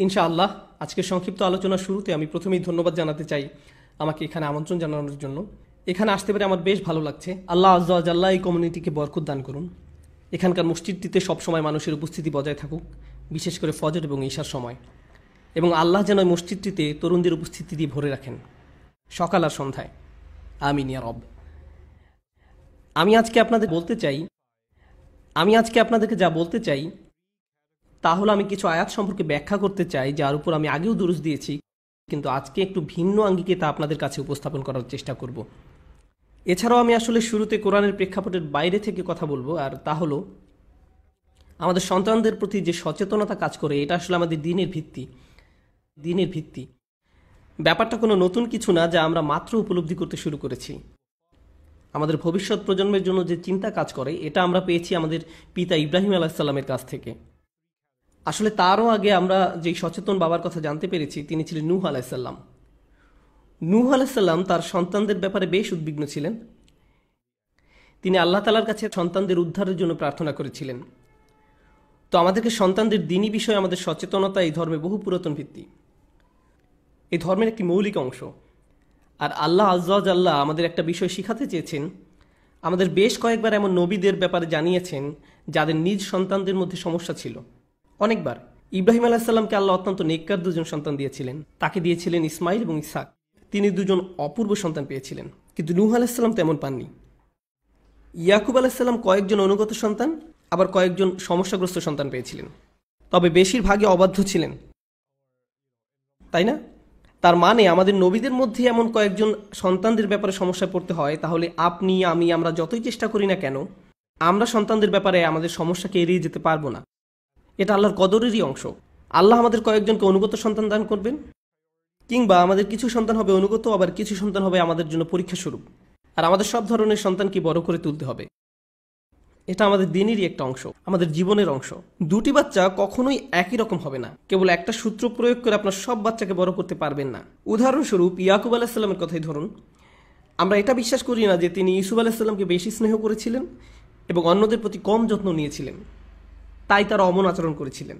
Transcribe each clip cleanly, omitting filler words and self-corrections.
ইনশাআল্লাহ আজকের সংক্ষিপ্ত আলোচনার শুরুতে আমি প্রথমেই ধন্যবাদ জানাতে চাই আমাকে এখানে আমন্ত্রণ জানানোর জন্য। এখানে আসতে পেরে আমার বেশ ভালো লাগছে। আল্লাহ আজ্জা ওয়া জাল্লা এই কমিউনিটিকে বরকত দান করুন। এখানকার মসজিদটিতে সবসময় মানুষের উপস্থিতি বজায় থাকুক, বিশেষ করে ফজর এবং ঈশার সময়, এবং আল্লাহ যেন এই মসজিদটিতে তরুণদের উপস্থিতি দিয়ে ভরে রাখেন সকাল আর সন্ধ্যায়। আমিন ইয়া রব। আমি আজকে আপনাদেরকে যা বলতে চাই তা হলো আমি কিছু আয়াত সম্পর্কে ব্যাখ্যা করতে চাই, যার উপর আমি আগেও দুরূস দিয়েছি, কিন্তু আজকে একটু ভিন্ন আঙ্গিকে তা আপনাদের কাছে উপস্থাপন করার চেষ্টা করব। এছাড়াও আমি আসলে শুরুতে কোরআনের প্রেক্ষাপটের বাইরে থেকে কথা বলবো, আর তা হলো আমাদের সন্তানদের প্রতি যে সচেতনতা কাজ করে, এটা আসলে আমাদের দিনের ভিত্তি। ব্যাপারটা কোনো নতুন কিছু না, যা আমরা মাত্র উপলব্ধি করতে শুরু করেছি। আমাদের ভবিষ্যৎ প্রজন্মের জন্য যে চিন্তা কাজ করে, এটা আমরা পেয়েছি আমাদের পিতা ইব্রাহিম আলাইহিস সালামের কাছ থেকে। আসলে তারও আগে আমরা যেই সচেতন বাবার কথা জানতে পেরেছি, তিনি ছিলেন নূহ আলাইহিস সালাম। নূহ আলাইহিস সালাম তার সন্তানদের ব্যাপারে বেশ উদ্বিগ্ন ছিলেন। তিনি আল্লাহ তাআলার কাছে সন্তানদের উদ্ধারের জন্য প্রার্থনা করেছিলেন। তো আমাদেরকে সন্তানদের দ্বীনি বিষয়ে আমাদের সচেতনতা এই ধর্মে বহু পুরাতন ভিত্তি, এই ধর্মের একটি মৌলিক অংশ। আর আল্লাহ আজ্জা ওয়া জাল্লা আমাদের একটা বিষয় শিখাতে চেয়েছেন। আমাদের বেশ কয়েকবার এমন নবীদের ব্যাপারে জানিয়েছেন যাদের নিজ সন্তানদের মধ্যে সমস্যা ছিল। অনেকবার ইব্রাহিম আলাইহিস সালামকে আল্লাহ অত্যন্ত নেককার দুজন সন্তান দিয়েছিলেন। তাকে দিয়েছিলেন ইসমাইল এবং ইসহাক। তিনি দুজন অপূর্ব সন্তান পেয়েছিলেন, কিন্তু নূহ আলাইহিস সালাম তেমন পাননি। ইয়াকুব আলাইহিস সালাম কয়েকজন অনুগত সন্তান, আবার কয়েকজন সমস্যাগ্রস্ত সন্তান পেয়েছিলেন, তবে বেশিরভাগই অবাধ্য ছিলেন, তাই না? তার মানে আমাদের নবীদের মধ্যে এমন কয়েকজন সন্তানদের ব্যাপারে সমস্যায় পড়তে হয়, তাহলে আপনি আমরা যতই চেষ্টা করি না কেন, আমরা সন্তানদের ব্যাপারে আমাদের সমস্যাকে এড়িয়ে যেতে পারবো না। এটা আল্লাহর কদরেরই অংশ। আল্লাহ আমাদের কয়েকজনকে অনুগত সন্তান দান করবেন, কিংবা আমাদের কিছু সন্তান হবে অনুগত, আবার কিছু সন্তান হবে আমাদের জন্য পরীক্ষা স্বরূপ। আর আমাদের সব ধরনের সন্তানকে বড় করে তুলতে হবে। এটা আমাদের দিনেরই একটা অংশ, আমাদের জীবনের অংশ। দুটি বাচ্চা কখনোই একই রকম হবে না। কেবল একটা সূত্র প্রয়োগ করে আপনার সব বাচ্চাকে বড় করতে পারবেন না। উদাহরণস্বরূপ ইয়াকুব আলাইহিস সালামের কথাই ধরুন। আমরা এটা বিশ্বাস করি না যে তিনি ইউসুফ আলাইহিস সালামকে বেশি স্নেহ করেছিলেন এবং অন্যদের প্রতি কম যত্ন নিয়েছিলেন, তাই তারা অমন আচরণ করেছিলেন।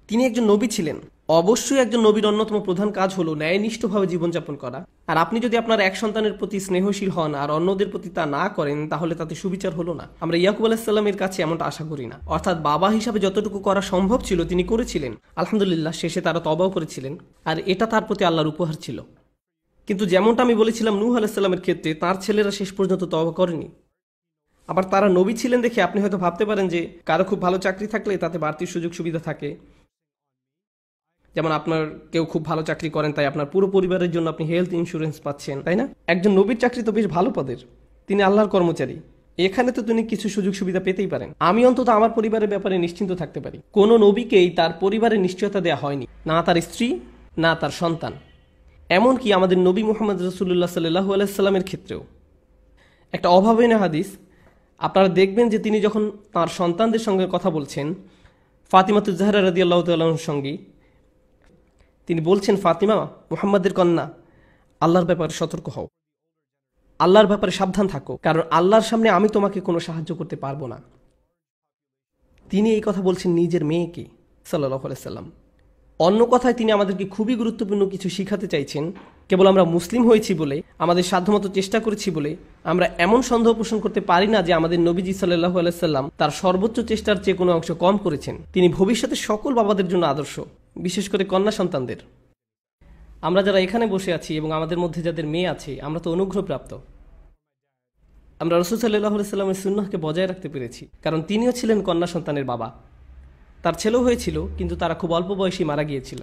তিনি একজন নবী ছিলেন। অবশ্যই একজন নবীর অন্যতম প্রধান কাজ হলো ন্যায়নিষ্ঠভাবে জীবনযাপন করা। আর আপনি যদি আপনার এক সন্তানের প্রতি স্নেহশীল হন আর অন্যদের প্রতি তা না করেন, তাহলে তাতে সুবিচার হলো না। আমরা ইয়াকুব আলাইহিস সালামের কাছে এমনটা আশা করি না। অর্থাৎ বাবা হিসাবে যতটুকু করা সম্ভব ছিল তিনি করেছিলেন। আলহামদুলিল্লাহ, শেষে তারা তওবাও করেছিলেন, আর এটা তার প্রতি আল্লাহর উপহার ছিল। কিন্তু যেমনটা আমি বলেছিলাম নূহ আলাইহিস সালামের ক্ষেত্রে, তার ছেলেরা শেষ পর্যন্ত তওবা করেনি। আবার তারা নবী ছিলেন দেখে আপনি হয়তো ভাবতে পারেন যে কারো খুব ভালো চাকরি থাকলে তাতে বাড়তি সুযোগ সুবিধা থাকে। যেমন আপনার কেউ খুব ভালো চাকরি করেন, তাই আপনার পুরো পরিবারের জন্য আপনি হেলথ ইন্স্যুরেন্স পাচ্ছেন, তাই না? একজন নবীর চাকরি তো বেশ ভালো পদের, তিনি আল্লাহর কর্মচারী। এখানে তো তিনি কিছু সুযোগ সুবিধা পেতেই পারেন। আমি অন্তত আমার পরিবারের ব্যাপারে নিশ্চিন্ত থাকতে পারি। কোনো নবীকেই তার পরিবারের নিশ্চয়তা দেওয়া হয়নি, না তার স্ত্রী, না তার সন্তান। এমনকি আমাদের নবী মুহাম্মদ রাসূলুল্লাহ সাল্লাল্লাহু আলাইহি সাল্লামের ক্ষেত্রেও একটা অভাবনীয় হাদিস। আপনারা দেখবেন যে তিনি যখন তার সন্তানদের সঙ্গে কথা বলছেন, ফাতিমাতুজ জাহরা রাদিয়াল্লাহু তাআলার সঙ্গে, তিনি বলছেন, ফাতিমা, মুহাম্মাদের কন্যা, আল্লাহর ব্যাপারে সতর্ক হও, আল্লাহর ব্যাপারে সাবধান থাকো, কারণ আল্লাহর সামনে আমি তোমাকে কোনো সাহায্য করতে পারবো না। তিনি এই কথা বলছেন নিজের মেয়েকে সাল্লাল্লাহু আলাইহি সাল্লাম। অন্য কথায় তিনি আমাদেরকে খুবই গুরুত্বপূর্ণ কিছু শিখাতে চাইছেন। কেবল আমরা মুসলিম হয়েছি বলে, আমাদের সাধ্যমতো চেষ্টা করেছি বলে আমরা এমন সন্দেহ পোষণ করতে পারি না যে আমাদের নবীজি সাল্লাল্লাহু আলাইহি সাল্লাম তার সর্বোচ্চ চেষ্টার চেয়ে কোনো অংশ কম করেছেন। তিনি ভবিষ্যতে সকল বাবাদের জন্য আদর্শ, বিশেষ করে কন্যা সন্তানদের। আমরা যারা এখানে বসে আছি এবং আমাদের মধ্যে যাদের মেয়ে আছে, আমরা তো অনুগ্রহপ্রাপ্ত। আমরা রাসূল সাল্লাল্লাহু আলাইহি সাল্লামের সুন্নাহকে বজায় রাখতে পেরেছি, কারণ তিনিও ছিলেন কন্যা সন্তানের বাবা। তার ছেলেও হয়েছিল, কিন্তু তারা খুব অল্প বয়সী মারা গিয়েছিল।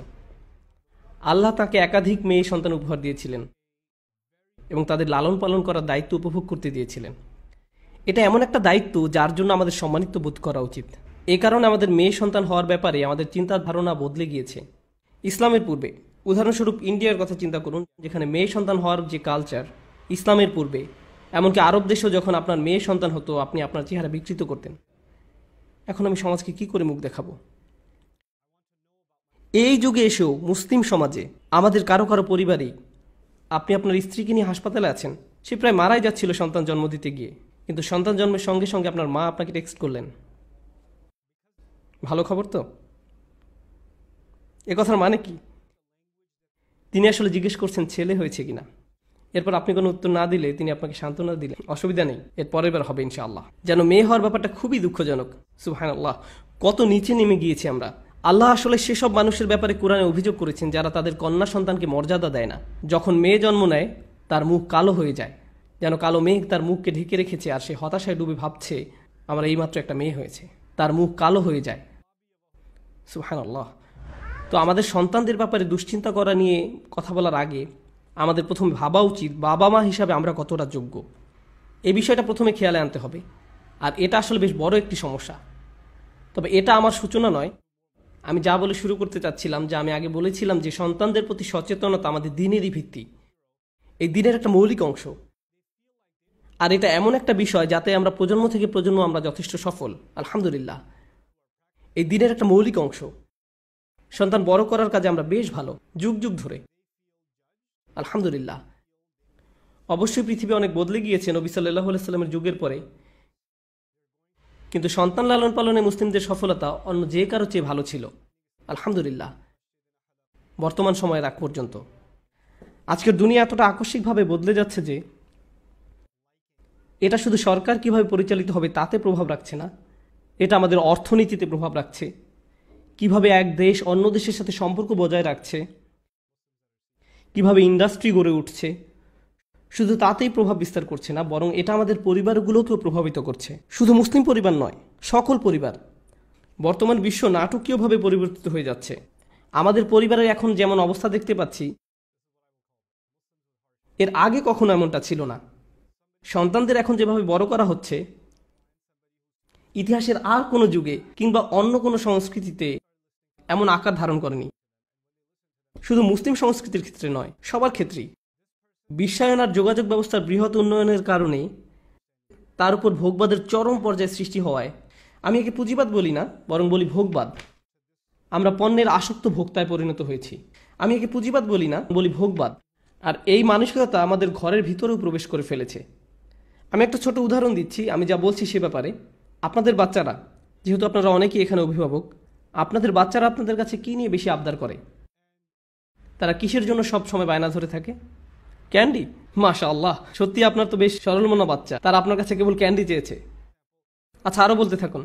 আল্লাহ তাকে একাধিক মেয়ে সন্তান উপহার দিয়েছিলেন এবং তাদের লালন পালন করার দায়িত্ব উপভোগ করতে দিয়েছিলেন। এটা এমন একটা দায়িত্ব যার জন্য আমাদের সম্মানিত বোধ করা উচিত। এ কারণে আমাদের মেয়ে সন্তান হওয়ার ব্যাপারে আমাদের চিন্তার ধারণা বদলে গিয়েছে। ইসলামের পূর্বে, উদাহরণস্বরূপ ইন্ডিয়ার কথা চিন্তা করুন, যেখানে মেয়ে সন্তান হওয়ার যে কালচার, ইসলামের পূর্বে, এমনকি আরব দেশেও যখন আপনার মেয়ে সন্তান হতো, আপনি আপনার চেহারা বিকৃত করতেন। এখন আমি সমাজকে কি করে মুখ দেখাবো? এই যুগে এসেও মুসলিম সমাজে আমাদের কারো কারো পরিবারেই আপনি আপনার স্ত্রীকে নিয়ে হাসপাতালে আছেন। সে প্রায় মারাই যাচ্ছিল সন্তান জন্ম দিতে গিয়ে, কিন্তু সন্তান জন্মের সঙ্গে সঙ্গে আপনার মা আপনাকে টেক্সট করলেন। ভালো খবর তো? এ কথার মানে কি? তিনি আসলে জিজ্ঞেস করছেন ছেলে হয়েছে কিনা। এরপর আপনি কোনো উত্তর না দিলে তিনি আপনাকে সান্ত্বনা দিলেন, অসুবিধা নেই, এর পরের বার হবে ইনশাআল্লাহ। যেন মেয়ে হওয়ার ব্যাপারটা খুবই দুঃখজনক। সুবহানাল্লাহ, কত নিচে নেমে গিয়েছি আমরা। আল্লাহ আসলে সেসব মানুষের ব্যাপারে কোরআনে অভিযোগ করেছেন যারা তাদের কন্যা সন্তানকে মর্যাদা দেয় না। যখন মেয়ে জন্ম নেয় তার মুখ কালো হয়ে যায়, যেন কালো মেঘ তার মুখকে ঢেকে রেখেছে, আর সে হতাশায় ডুবে ভাবছে আমার এইমাত্র একটা মেয়ে হয়েছে। তার মুখ কালো হয়ে যায়। সুবহানাল্লাহ। তো আমাদের সন্তানদের ব্যাপারে দুশ্চিন্তা করা নিয়ে কথা বলার আগে আমাদের প্রথমে ভাবা উচিত বাবা মা হিসাবে আমরা কতটা যোগ্য। এই বিষয়টা প্রথমে খেয়ালে আনতে হবে। আর এটা আসলে বেশ বড় একটি সমস্যা। তবে এটা আমার সূচনা নয়। আমি যা বলে শুরু করতে চাচ্ছিলাম, যে আমি আগে বলেছিলাম যে সন্তানদের প্রতি সচেতনতা আমাদের দিনেরই ভিত্তি, এই দিনের একটা মৌলিক অংশ। আর এটা এমন একটা বিষয় যাতে আমরা প্রজন্ম থেকে প্রজন্ম আমরা যথেষ্ট সফল, আলহামদুলিল্লাহ। এই দিনের একটা মৌলিক অংশ। সন্তান বড় করার কাজে আমরা বেশ ভালো, যুগ যুগ ধরে, আলহামদুলিল্লাহ। অবশ্যই পৃথিবী অনেক বদলে গিয়েছে নবী সাল্লাল্লাহু আলাইহি সাল্লামের যুগের পরে, কিন্তু সন্তান লালন পালনে মুসলিমদের সফলতা অন্য যে কারো চেয়ে ভালো ছিল, আলহামদুলিল্লাহ, বর্তমান সময়ের আগ পর্যন্ত। আজকের দুনিয়া এতটা আকস্মিকভাবে বদলে যাচ্ছে যে এটা শুধু সরকার কিভাবে পরিচালিত হবে তাতে প্রভাব রাখছে না, এটা আমাদের অর্থনীতিতে প্রভাব রাখছে। কিভাবে এক দেশ অন্য দেশের সাথে সম্পর্ক বজায় রাখছে, কিভাবে ইন্ডাস্ট্রি গড়ে উঠছে, শুধু তাতেই প্রভাব বিস্তার করছে না, বরং এটা আমাদের পরিবারগুলোকেও প্রভাবিত করছে। শুধু মুসলিম পরিবার নয়, সকল পরিবার। বর্তমান বিশ্ব নাটকীয়ভাবে পরিবর্তিত হয়ে যাচ্ছে। আমাদের পরিবারের এখন যেমন অবস্থা দেখতে পাচ্ছি, এর আগে কখনো এমনটা ছিল না। সন্তানদের এখন যেভাবে বড় করা হচ্ছে, ইতিহাসের আর কোনো যুগে কিংবা অন্য কোনো সংস্কৃতিতে এমন আকার ধারণ করেনি। শুধু মুসলিম সংস্কৃতির ক্ষেত্রে নয়, সবার ক্ষেত্রেই। বিশ্বায়ন আর যোগাযোগ ব্যবস্থার বৃহৎ উন্নয়নের কারণে তার উপর ভোগবাদের চরম পর্যায়ে সৃষ্টি হওয়ায়, আমি একে পুঁজিবাদ বলি না, বরং বলি ভোগবাদ। আমরা পণ্যের আসক্ত ভোক্তায় পরিণত হয়েছি। আমি একে পুঁজিবাদ বলি না, বলি ভোগবাদ। আর এই মানসিকতা আমাদের ঘরের ভিতরেও প্রবেশ করে ফেলেছে। আমি একটা ছোট উদাহরণ দিচ্ছি। আমি যা বলছি সে ব্যাপারে, আপনাদের বাচ্চারা, যেহেতু আপনারা অনেকেই এখানে অভিভাবক, আপনাদের বাচ্চারা আপনাদের কাছে কী নিয়ে বেশি আবদার করে? তারা কিসের জন্য সব সময় বায়না ধরে থাকে? ক্যান্ডি। মাশাআল্লাহ, সত্যি আপনার তো বেশ সরল মনা বাচ্চা, তারা আপনার কাছে কেবল ক্যান্ডি চেয়েছে। আচ্ছা, আরও বলতে থাকুন।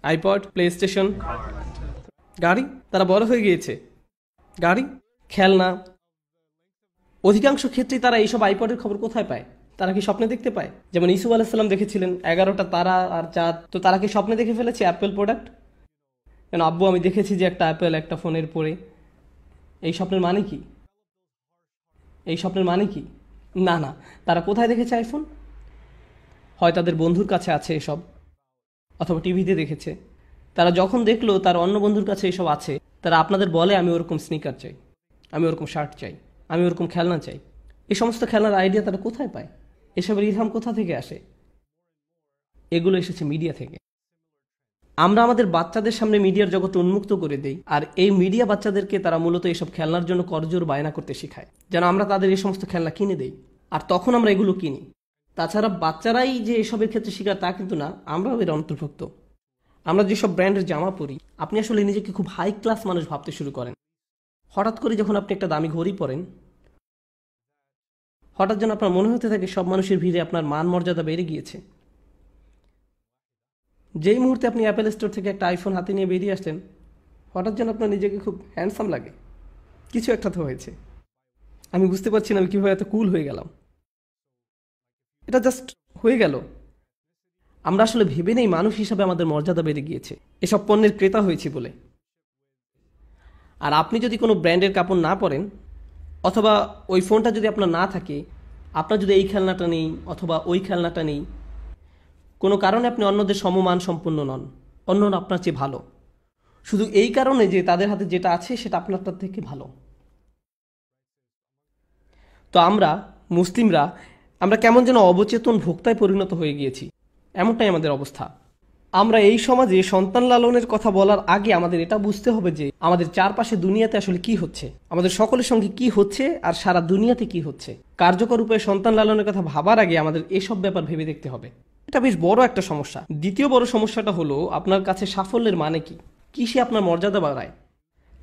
আইপড, প্লে স্টেশন, গাড়ি। তারা বড় হয়ে গিয়েছে, গাড়ি, খেলনা। অধিকাংশ ক্ষেত্রেই তারা এইসব আইপডের খবর কোথায় পায়? তারা কি স্বপ্নে দেখতে পায়? যেমন ইসুফ আলাইসাল্লাম দেখেছিলেন 11টা তারা আর চাঁদ। তো তারা কি স্বপ্নে দেখে ফেলেছে অ্যাপেল প্রোডাক্ট? কেন আব্বু, আমি দেখেছি যে একটা অ্যাপেল একটা ফোনের পরে। এই স্বপ্নের মানে কি? এই স্বপ্নের মানে কি? না না, তারা কোথায় দেখেছে আইফোন? হয় তাদের বন্ধুর কাছে আছে এসব, অথবা টিভিতে দেখেছে। তারা যখন দেখলো তার অন্য বন্ধুর কাছে এসব আছে, তারা আপনাদের বলে আমি ওরকম স্নিকার চাই, আমি ওরকম শার্ট চাই, আমি ওরকম খেলনা চাই। এই সমস্ত খেলনার আইডিয়া তারা কোথায় পায়? এসবের ইলহাম কোথা থেকে আসে? এগুলো এসেছে মিডিয়া থেকে। আমরা আমাদের বাচ্চাদের সামনে মিডিয়ার জগৎ উন্মুক্ত করে দেই, আর এই মিডিয়া বাচ্চাদেরকে তারা মূলত এসব খেলনার জন্য করজোর বায়না করতে শেখায়, যেন আমরা তাদের এই সমস্ত খেলনা কিনে দেই। আর তখন আমরা এগুলো কিনি। তাছাড়া বাচ্চারাই যে এসবের ক্ষেত্রে শিকার তা কিন্তু না, আমরাও এর অন্তর্ভুক্ত। আমরা যেসব ব্র্যান্ডের জামা পরি, আপনি আসলে নিজেকে খুব হাই ক্লাস মানুষ ভাবতে শুরু করেন। হঠাৎ করে যখন আপনি একটা দামি ঘড়ি পরেন, হঠাৎ যেন আপনার মনে হতে থাকে সব মানুষের ভিড়ে আপনার মান মর্যাদা বেড়ে গিয়েছে। যেই মুহূর্তে আপনি অ্যাপেল স্টোর থেকে একটা আইফোন হাতে নিয়ে বেরিয়ে আসলেন, হঠাৎ যেন আপনার নিজেকে খুব হ্যান্ডসাম লাগে। কিছু একটা তো হয়েছে। আমি বুঝতে পারছি না আমি কীভাবে এত কুল হয়ে গেলাম। এটা জাস্ট হয়ে গেল। আমরা আসলে ভেবে নেই মানুষ হিসাবে আমাদের মর্যাদা বেড়ে গিয়েছে এসব পণ্যের ক্রেতা হয়েছি বলে। আর আপনি যদি কোনো ব্র্যান্ডের কাপড় না পরেন, অথবা ওই ফোনটা যদি আপনার না থাকে, আপনার যদি এই খেলনাটা নেই অথবা ওই খেলনাটা নেই, কোনো কারণে আপনি অন্যদের সমমান সম্পন্ন নন, অন্যরা আপনার চেয়ে ভালো, শুধু এই কারণে যে তাদের হাতে যেটা আছে সেটা আপনারটার থেকে ভালো। তো আমরা মুসলিমরা, আমরা কেমন যেন অবচেতন ভোক্তায় পরিণত হয়ে গিয়েছি, এমনটাই আমাদের অবস্থা। আমরা এই সমাজে সন্তান লালনের কথা বলার আগে আমাদের এটা বুঝতে হবে যে আমাদের চারপাশে দুনিয়াতে আসলে কি হচ্ছে, আমাদের সকলের সঙ্গে কি হচ্ছে, আর সারা দুনিয়াতে কি হচ্ছে। কার্যকর উপায়ে সন্তান লালনের কথা ভাবার আগে আমাদের এসব ব্যাপার ভেবে দেখতে হবে। এটা বেশ বড় একটা সমস্যা। দ্বিতীয় বড় সমস্যাটা হলো আপনার কাছে সাফল্যের মানে কি। কিসে আপনার মর্যাদা বাড়ায়?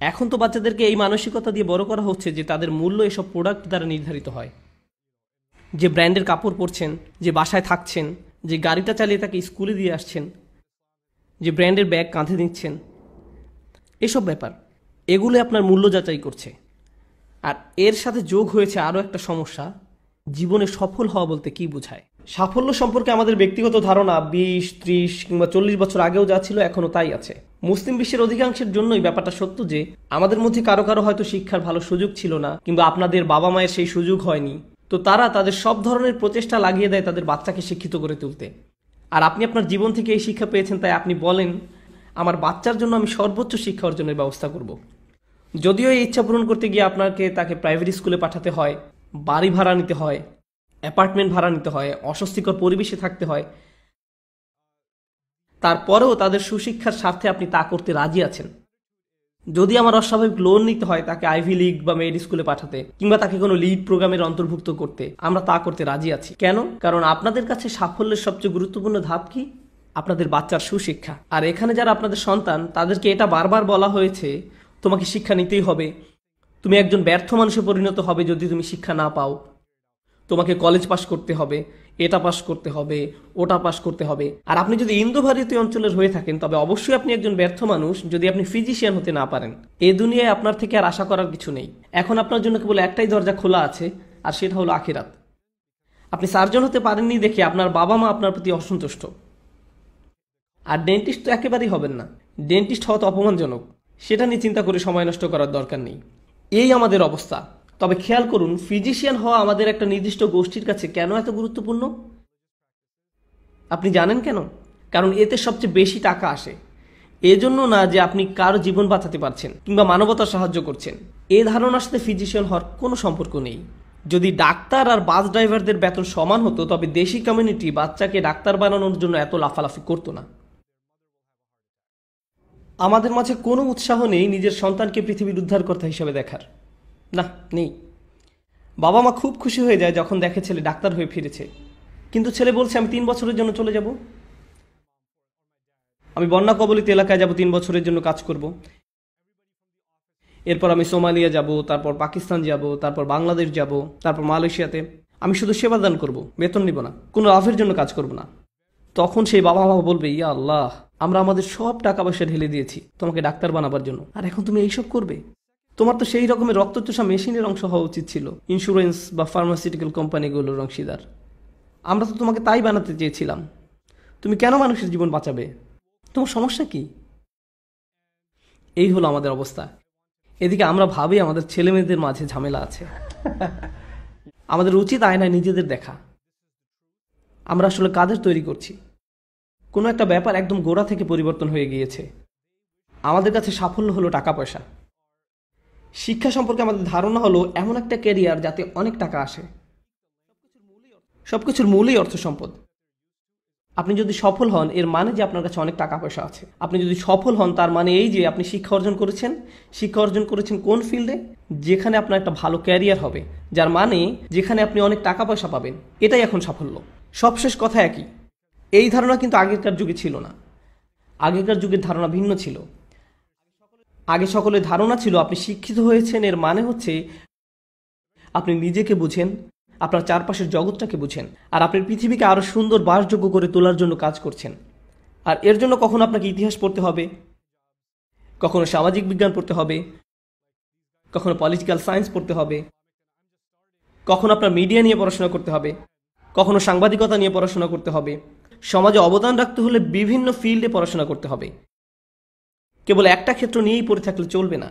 এখন তো বাচ্চাদেরকে এই মানসিকতা দিয়ে বড় করা হচ্ছে যে তাদের মূল্য এসব প্রোডাক্ট দ্বারা নির্ধারিত হয়। যে ব্র্যান্ডের কাপড় পরছেন, যে বাসায় থাকছেন, যে গাড়িটা চালিয়ে তাকে স্কুলে দিয়ে আসছেন, যে ব্র্যান্ডের ব্যাগ কাঁধে নিচ্ছেন, এসব ব্যাপার, এগুলো আপনার মূল্য যাচাই করছে। আর এর সাথে যোগ হয়েছে আরও একটা সমস্যা, জীবনে সফল হওয়া বলতে কি বোঝায়। সাফল্য সম্পর্কে আমাদের ব্যক্তিগত ধারণা 20, 30 কিংবা 40 বছর আগেও যা ছিল এখনও তাই আছে। মুসলিম বিশ্বের অধিকাংশের জন্যই ব্যাপারটা সত্য যে আমাদের মধ্যে কারো কারো হয়তো শিক্ষার ভালো সুযোগ ছিল না, কিংবা আপনাদের বাবা মায়ের সেই সুযোগ হয়নি, তো তারা তাদের সব ধরনের প্রচেষ্টা লাগিয়ে দেয় তাদের বাচ্চাকে শিক্ষিত করে তুলতে। আর আপনি আপনার জীবন থেকে এই শিক্ষা পেয়েছেন, তাই আপনি বলেন আমার বাচ্চার জন্য আমি সর্বোচ্চ শিক্ষা অর্জনের ব্যবস্থা করব। যদিও এই ইচ্ছা পূরণ করতে গিয়ে আপনাকে তাকে প্রাইভেট স্কুলে পাঠাতে হয়, বাড়ি ভাড়া নিতে হয়, অ্যাপার্টমেন্ট ভাড়া নিতে হয়, অস্বস্তিকর পরিবেশে থাকতে হয়, তারপরেও তাদের সুশিক্ষার স্বার্থে আপনি তা করতে রাজি আছেন। যদি আমার অস্বাভাবিক লোন নিতে হয় তাকে আইভি লিগ বা মেড স্কুলে পাঠাতে, কিংবা তাকে কোনো লিড প্রোগ্রামের অন্তর্ভুক্ত করতে, আমরা তা করতে রাজি আছি। কেন? কারণ আপনাদের কাছে সাফল্যের সবচেয়ে গুরুত্বপূর্ণ ধাপ কি? আপনাদের বাচ্চার সুশিক্ষা। আর এখানে যারা আপনাদের সন্তান, তাদেরকে এটা বারবার বলা হয়েছে তোমাকে শিক্ষা নিতেই হবে, তুমি একজন ব্যর্থ মানুষে পরিণত হবে যদি তুমি শিক্ষা না পাও, তোমাকে কলেজ পাস করতে হবে, এটা পাস করতে হবে, ওটা পাস করতে হবে। আর আপনি যদি ইন্দো ভারতীয় অঞ্চলের হয়ে থাকেন তবে অবশ্যই আপনি একজন ব্যর্থ মানুষ যদি আপনি ফিজিশিয়ান হতে না পারেন। এ দুনিয়ায় আপনার থেকে আর আশা করার কিছু নেই। এখন আপনার জন্য কেবল একটাই দরজা খোলা আছে, আর সেটা হলো আখিরাত। আপনি সার্জন হতে পারেননি দেখে আপনার বাবা মা আপনার প্রতি অসন্তুষ্ট। আর ডেন্টিস্ট তো একেবারেই হবেন না। ডেন্টিস্ট হওয়া তো অপমানজনক, সেটা নিয়ে চিন্তা করে সময় নষ্ট করার দরকার নেই। এই আমাদের অবস্থা। তবে খেয়াল করুন, ফিজিশিয়ান হওয়া আমাদের একটা নির্দিষ্ট গোষ্ঠীর কাছে কেন এত গুরুত্বপূর্ণ? আপনি জানেন কেন? কারণ এতে সবচেয়ে বেশি টাকা আসে। এজন্য না যে আপনি কারো জীবন বাঁচাতে পারছেন কিংবা মানবতার সাহায্য করছেন। এই ধারণার সাথে ফিজিশিয়ান হওয়ার কোনো সম্পর্ক নেই। যদি ডাক্তার আর বাস ড্রাইভারদের বেতন সমান হতো তবে দেশি কমিউনিটি বাচ্চাকে ডাক্তার বানানোর জন্য এত লাফালাফি করতো না। আমাদের মাঝে কোনো উৎসাহ নেই নিজের সন্তানকে পৃথিবীর উদ্ধারকর্তা হিসেবে দেখার। না, নেই। বাবা মা খুব খুশি হয়ে যায় যখন দেখে ছেলে ডাক্তার হয়ে ফিরেছে, কিন্তু ছেলে বলছে আমি 3 বছরের জন্য চলে যাব, আমি বন্যা কবলিত এলাকায় যাব, 3 বছরের জন্য কাজ করব, এরপর আমি সোমালিয়া যাব, তারপর পাকিস্তান যাব, তারপর বাংলাদেশ যাব, তারপর মালয়েশিয়াতে। আমি শুধু সেবাদান করব, বেতন নিব না, কোনো লাভের জন্য কাজ করব না। তখন সেই বাবা মা বলবে, ইয়া আল্লাহ, আমরা আমাদের সব টাকা পয়সা ঢেলে দিয়েছি তোমাকে ডাক্তার বানাবার জন্য, আর এখন তুমি এইসব করবে? তোমার তো সেই রকমের রক্তচোষা মেশিনের অংশ হওয়া উচিত ছিল, ইন্স্যুরেন্স বা ফার্মাসিউটিক্যাল কোম্পানিগুলোর অংশীদার। আমরা তো তোমাকে তাই বানাতে চেয়েছিলাম। তুমি কেন মানুষের জীবন বাঁচাবে? তোমার সমস্যা কি? এই হলো আমাদের অবস্থা। এদিকে আমরা ভাবি আমাদের ছেলে মেয়েদের মাঝে ঝামেলা আছে। আমাদের উচিত আয়নায় নিজেদের দেখা। আমরা আসলে কাদের তৈরি করছি? কোনো একটা ব্যাপার একদম গোড়া থেকে পরিবর্তন হয়ে গিয়েছে। আমাদের কাছে সাফল্য হলো টাকা পয়সা। শিক্ষা সম্পর্কে আমাদের ধারণা হলো এমন একটা ক্যারিয়ার যাতে অনেক টাকা আসে। সবকিছুর মূলই অর্থ সম্পদ। আপনি যদি সফল হন এর মানে যে আপনার কাছে অনেক টাকা পয়সা আছে। আপনি যদি সফল হন তার মানে এই যে আপনি শিক্ষা অর্জন করেছেন। শিক্ষা অর্জন করেছেন কোন ফিল্ডে? যেখানে আপনার একটা ভালো ক্যারিয়ার হবে, যার মানে যেখানে আপনি অনেক টাকা পয়সা পাবেন। এটাই এখন সাফল্য। সবশেষ কথা একই। এই ধারণা কিন্তু আগেকার যুগে ছিল না। আগেকার যুগের ধারণা ভিন্ন ছিল। আগে সকলের ধারণা ছিল আপনি শিক্ষিত হয়েছেন এর মানে হচ্ছে আপনি নিজেকে বুঝেন, আপনার চারপাশের জগৎটাকে বুঝেন, আর আপনি পৃথিবীকে আরো সুন্দর বাসযোগ্য করে তোলার জন্য কাজ করছেন। আর এর জন্য কখনো আপনাকে ইতিহাস পড়তে হবে, কখনো সামাজিক বিজ্ঞান পড়তে হবে, কখনো পলিটিক্যাল সায়েন্স পড়তে হবে, কখনো আপনার মিডিয়া নিয়ে পড়াশোনা করতে হবে, কখনো সাংবাদিকতা নিয়ে পড়াশোনা করতে হবে। সমাজে অবদান রাখতে হলে বিভিন্ন ফিল্ডে পড়াশোনা করতে হবে। কেবল একটা ক্ষেত্র নিয়েই পড়ে থাকলে চলবে না।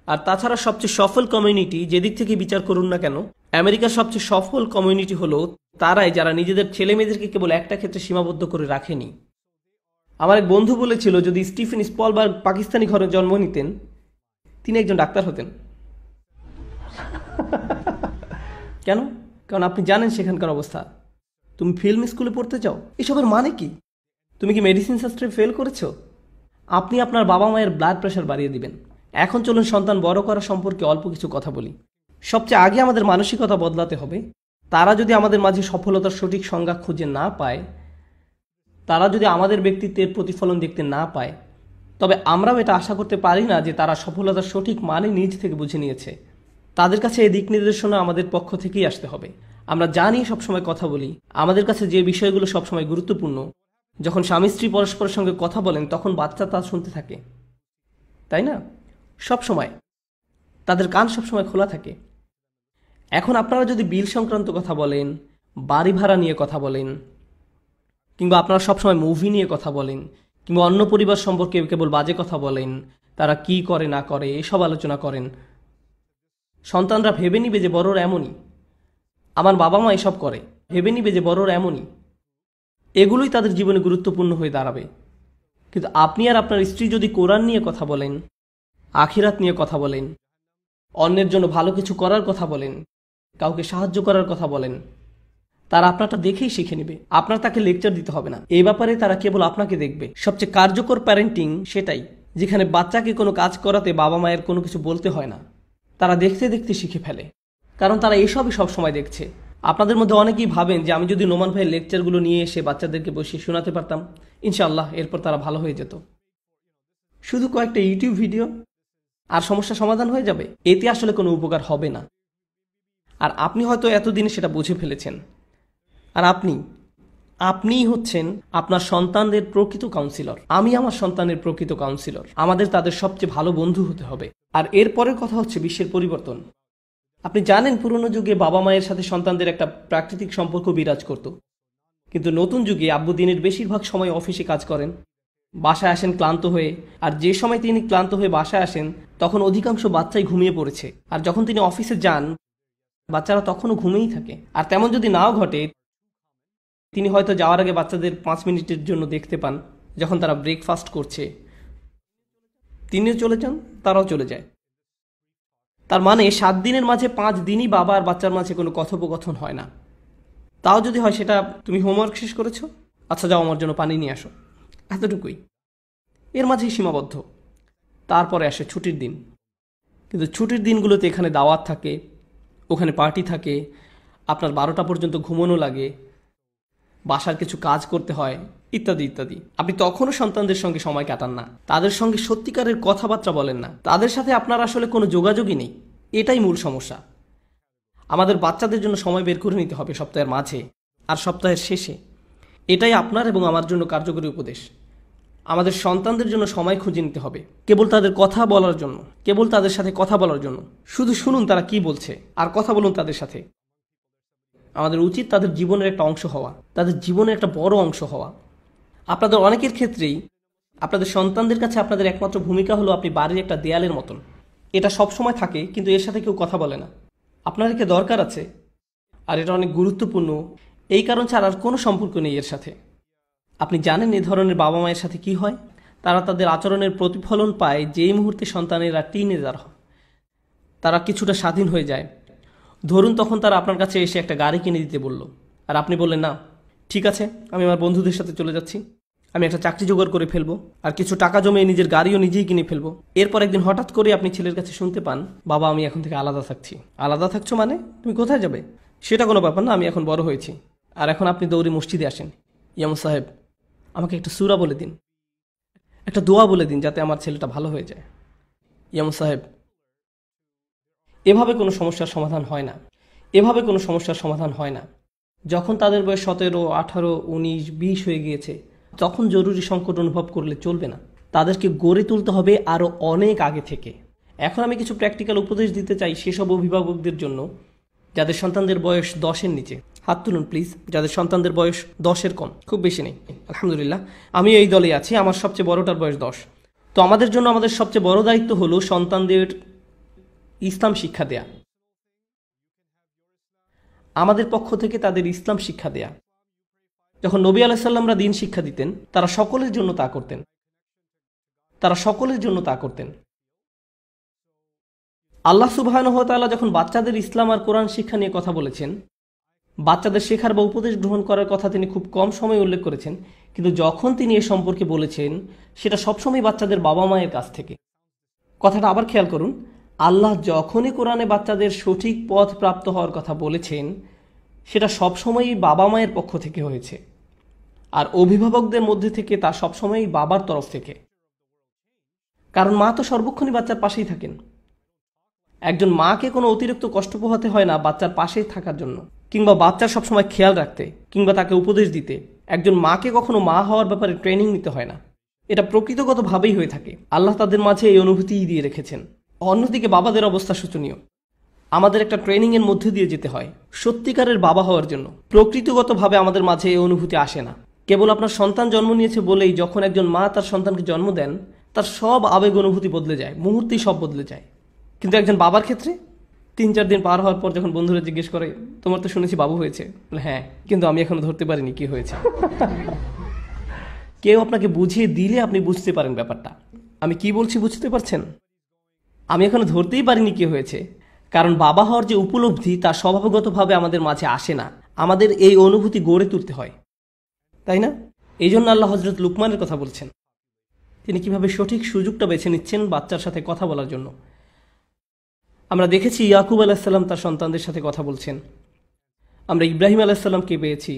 আর তাছাড়া সবচেয়ে সফল কমিউনিটি যেদিক থেকে বিচার করুন না কেন, আমেরিকার সবচেয়ে সফল কমিউনিটি হলো তারাই যারা নিজেদের ছেলে মেয়েদেরকে কেবল একটা ক্ষেত্রে সীমাবদ্ধ করে রাখেনি। আমার এক বন্ধু বলেছিল যদি স্টিফেন স্পলবার্গ পাকিস্তানি ঘরে জন্ম নিতেন তিনি একজন ডাক্তার হতেন। কেন? কারণ আপনি জানেন সেখানকার অবস্থা। তুমি ফিল্ম স্কুলে পড়তে চাও, এসবের মানে কি? তুমি কি মেডিসিন শাস্ত্রে ফেল করেছো? আপনি আপনার বাবা মায়ের ব্লাড প্রেশার বাড়িয়ে দিবেন। এখন চলুন সন্তান বড় করা সম্পর্কে অল্প কিছু কথা বলি। সবচেয়ে আগে আমাদের মানসিকতা বদলাতে হবে। তারা যদি আমাদের মাঝে সফলতার সঠিক সংজ্ঞা খুঁজে না পায়, তারা যদি আমাদের ব্যক্তিত্বের প্রতিফলন দেখতে না পায়, তবে আমরাও এটা আশা করতে পারি না যে তারা সফলতার সঠিক মানে নিজ থেকে বুঝে নিয়েছে। তাদের কাছে এই দিক নির্দেশনা আমাদের পক্ষ থেকেই আসতে হবে। আমরা জানি সবসময় কথা বলি, আমাদের কাছে যে বিষয়গুলো সবসময় গুরুত্বপূর্ণ, যখন স্বামী স্ত্রী পরস্পরের সঙ্গে কথা বলেন তখন বাচ্চা তা শুনতে থাকে, তাই না? সবসময় তাদের কান সবসময় খোলা থাকে। এখন আপনারা যদি বিল সংক্রান্ত কথা বলেন, বাড়ি ভাড়া নিয়ে কথা বলেন, কিংবা আপনারা সবসময় মুভি নিয়ে কথা বলেন, কিংবা অন্য পরিবার সম্পর্কে কেবল বাজে কথা বলেন, তারা কি করে না করে এসব আলোচনা করেন, সন্তানরা ভেবে নিবে যে বড়রা এমনই, আমার বাবা মা এসব করে, ভেবে নিবে যে বড়রা এমনই। এগুলোই তাদের জীবনে গুরুত্বপূর্ণ হয়ে দাঁড়াবে। কিন্তু আপনি আর আপনার স্ত্রী যদি কোরআন নিয়ে কথা বলেন, আখিরাত নিয়ে কথা বলেন, অন্যের জন্য ভালো কিছু করার কথা বলেন, কাউকে সাহায্য করার কথা বলেন, তারা আপনারটা দেখেই শিখে নেবে। আপনার তাকে লেকচার দিতে হবে না। এই ব্যাপারে তারা কেবল আপনাকে দেখবে। সবচেয়ে কার্যকর প্যারেন্টিং সেটাই, যেখানে বাচ্চাকে কোনো কাজ করাতে বাবা মায়ের কোনো কিছু বলতে হয় না। তারা দেখতে দেখতে শিখে ফেলে, কারণ তারা এসবই সবসময় দেখছে। আপনাদের মধ্যে অনেকেই ভাবেন যে আমি যদি নোমান ভাইয়ের লেকচারগুলো নিয়ে এসে বাচ্চাদেরকে বসিয়ে শোনাতে পারতাম, ইনশাআল্লাহ এরপর তারা ভালো হয়ে যেত। শুধু কয়েকটা ইউটিউব ভিডিও আর সমস্যা সমাধান হয়ে যাবে, এতে আসলে কোনো উপকার হবে না। আর আপনি হয়তো এতদিনে সেটা বুঝে ফেলেছেন। আর আপনিই হচ্ছেন আপনার সন্তানদের প্রকৃত কাউন্সিলর। আমি আমার সন্তানের প্রকৃত কাউন্সিলর। আমাদের তাদের সবচেয়ে ভালো বন্ধু হতে হবে। আর এরপরের কথা হচ্ছে বিশ্বের পরিবর্তন। আপনি জানেন পুরনো যুগে বাবা মায়ের সাথে সন্তানদের একটা প্রাকৃতিক সম্পর্ক বিরাজ করত, কিন্তু নতুন যুগে আব্বু দিনের বেশিরভাগ সময় অফিসে কাজ করেন, বাসায় আসেন ক্লান্ত হয়ে। আর যে সময় তিনি ক্লান্ত হয়ে বাসায় আসেন তখন অধিকাংশ বাচ্চাই ঘুমিয়ে পড়েছে। আর যখন তিনি অফিসে যান বাচ্চারা তখনও ঘুমিয়েই থাকে। আর তেমন যদি নাও ঘটে, তিনি হয়তো যাওয়ার আগে বাচ্চাদের 5 মিনিটের জন্য দেখতে পান, যখন তারা ব্রেকফাস্ট করছে। তিনিও চলে যান, তারাও চলে যায়। তার মানে 7 দিনের মাঝে 5 দিনই বাবা আর বাচ্চার মাঝে কোনো কথোপকথন হয় না। তাও যদি হয় সেটা, তুমি হোমওয়ার্ক শেষ করেছো, আচ্ছা যাও আমার জন্য পানি নিয়ে আসো, এতটুকুই। এর মাঝেই সীমাবদ্ধ। তারপরে আসে ছুটির দিন। কিন্তু ছুটির দিনগুলোতে এখানে দাওয়াত থাকে, ওখানে পার্টি থাকে, আপনার 12টা পর্যন্ত ঘুমানো লাগে, বাসার কিছু কাজ করতে হয়, ইত্যাদি ইত্যাদি। আপনি তখনও সন্তানদের সঙ্গে সময় কাটান না, তাদের সঙ্গে সত্যিকারের কথাবার্তা বলেন না, তাদের সাথে আপনার আসলে কোনো যোগাযোগই নেই। এটাই মূল সমস্যা। আমাদের বাচ্চাদের জন্য সময় বের করে নিতে হবে সপ্তাহের মাঝে আর সপ্তাহের শেষে। এটাই আপনার এবং আমার জন্য কার্যকরী উপদেশ। আমাদের সন্তানদের জন্য সময় খুঁজে নিতে হবে, কেবল তাদের কথা বলার জন্য, কেবল তাদের সাথে কথা বলার জন্য। শুধু শুনুন তারা কি বলছে আর কথা বলুন তাদের সাথে। আমাদের উচিত তাদের জীবনের একটা অংশ হওয়া, তাদের জীবনের একটা বড় অংশ হওয়া। আপনাদের অনেকের ক্ষেত্রেই আপনাদের সন্তানদের কাছে আপনাদের একমাত্র ভূমিকা হলো আপনি বাড়ির একটা দেয়ালের মতন। এটা সবসময় থাকে, কিন্তু এর সাথে কেউ কথা বলে না। আপনার একে দরকার আছে, আর এটা অনেক গুরুত্বপূর্ণ। এই কারণ ছাড়া আর কোনো সম্পর্ক নেই এর সাথে। আপনি জানেন এই ধরনের বাবা মায়ের সাথে কি হয়? তারা তাদের আচরণের প্রতিফলন পায় যেই মুহূর্তে সন্তানেরা টিনেজার হয়, তারা কিছুটা স্বাধীন হয়ে যায়। ধরুন তখন তারা আপনার কাছে এসে একটা গাড়ি কিনে দিতে বলল, আর আপনি বললেন না, ঠিক আছে আমি আমার বন্ধুদের সাথে চলে যাচ্ছি, আমি একটা চাকরি জোগাড় করে ফেলবো, আর কিছু টাকা জমিয়ে নিজের গাড়িও নিজেই কিনে ফেলবো। এরপর একদিন হঠাৎ করে আপনি ছেলের কাছে শুনতে পান, বাবা আমি এখন থেকে আলাদা থাকছি। আলাদা থাকছো মানে? তুমি কোথায় যাবে? সেটা কোনো ব্যাপার না, আমি এখন বড় হয়েছি। আর এখন আপনি দৌড়ে মসজিদে আসেন, ইয়ামু সাহেব আমাকে একটা সূরা বলে দিন, একটা দোয়া বলে দিন যাতে আমার ছেলেটা ভালো হয়ে যায়। ইয়ামু সাহেব, এভাবে কোনো সমস্যার সমাধান হয় না, এভাবে কোনো সমস্যার সমাধান হয় না। যখন তাদের বয়স 17, 18, 19, 20 হয়ে গিয়েছে, তখন জরুরি সংকট অনুভব করলে চলবে না। তাদেরকে গড়ে তুলতে হবে আরও অনেক আগে থেকে। এখন আমি কিছু প্র্যাকটিক্যাল উপদেশ দিতে চাই সেসব অভিভাবকদের জন্য যাদের সন্তানদের বয়স 10-এর নিচে। হাত তুলুন প্লিজ, যাদের সন্তানদের বয়স 10-এর কম। খুব বেশি নেই, আলহামদুলিল্লাহ। আমি এই দলে আছি, আমার সবচেয়ে বড়টার বয়স 10। তো আমাদের জন্য আমাদের সবচেয়ে বড় দায়িত্ব হলো সন্তানদের ইসলাম শিক্ষা দেয়া। আমাদের পক্ষ থেকে তাদের ইসলাম শিক্ষা দেয়া। যখন নবী আলাইহিস সালামরা দ্বীন শিক্ষা দিতেন, তারা সকলের জন্য তা করতেন, তারা সকলের জন্য তা করতেন। আল্লাহ সুবহানাহু ওয়া তাআলা যখন বাচ্চাদের ইসলাম আর কোরআন শিক্ষা নিয়ে কথা বলেছেন, বাচ্চাদের শেখার বা উপদেশ গ্রহণ করার কথা তিনি খুব কম সময় উল্লেখ করেছেন, কিন্তু যখন তিনি এ সম্পর্কে বলেছেন সেটা সবসময় বাচ্চাদের বাবা মায়ের কাছ থেকে। কথাটা আবার খেয়াল করুন, আল্লাহ যখনই কোরআনে বাচ্চাদের সঠিক পথ প্রাপ্ত হওয়ার কথা বলেছেন সেটা সবসময়ই বাবা মায়ের পক্ষ থেকে হয়েছে, আর অভিভাবকদের মধ্যে থেকে তা সবসময়ই বাবার তরফ থেকে। কারণ মা তো সর্বক্ষণই বাচ্চার পাশেই থাকেন। একজন মাকে কোনো অতিরিক্ত কষ্ট পোহাতে হয় না বাচ্চার পাশেই থাকার জন্য, কিংবা বাচ্চার সবসময় খেয়াল রাখতে, কিংবা তাকে উপদেশ দিতে। একজন মাকে কখনো মা হওয়ার ব্যাপারে ট্রেনিং নিতে হয় না। এটা প্রকৃতগতভাবেই হয়ে থাকে। আল্লাহ তাদের মাঝে এই অনুভূতিই দিয়ে রেখেছেন। অন্যদিকে বাবাদের অবস্থা শোচনীয়। আমাদের একটা ট্রেনিংয়ের মধ্যে দিয়ে যেতে হয় সত্যিকারের বাবা হওয়ার জন্য। প্রকৃতিগতভাবে আমাদের মাঝে এই অনুভূতি আসে না। কেবল আপনার সন্তান জন্ম নিয়েছে বলেই যখন একজন মা তার সন্তানকে জন্ম দেন, তার সব আবেগ অনুভূতি বদলে যায়, মুহূর্তেই সব বদলে যায়। কিন্তু একজন বাবার ক্ষেত্রে 3-4 দিন পার হওয়ার পর যখন বন্ধুরা জিজ্ঞেস করে, তোমার তো শুনেছি বাবু হয়েছে, হ্যাঁ, কিন্তু আমি এখনো ধরতে পারিনি কি হয়েছে। কেউ আপনাকে বুঝিয়ে দিলে আপনি বুঝতে পারেন ব্যাপারটা। আমি কি বলছি বুঝতে পারছেন? আমি এখনো ধরতেই পারিনি কি হয়েছে, কারণ বাবা হওয়ার যে উপলব্ধি তা স্বভাবগতভাবে আমাদের মাঝে আসে না। আমাদের এই অনুভূতি গড়ে তুলতে হয়, তাই না? এই জন্য আল্লাহ হযরত লুকমানের কথা বলছেন। তিনি কিভাবে সঠিক সুযোগটা বেছে নিচ্ছেন বাচ্চার সাথে কথা বলার জন্য। আমরা দেখেছি ইয়াকুব আলাইহিসসালাম তার সন্তানদের সাথে কথা বলছেন। আমরা ইব্রাহিম আলাইহিসসালামকে পেয়েছি,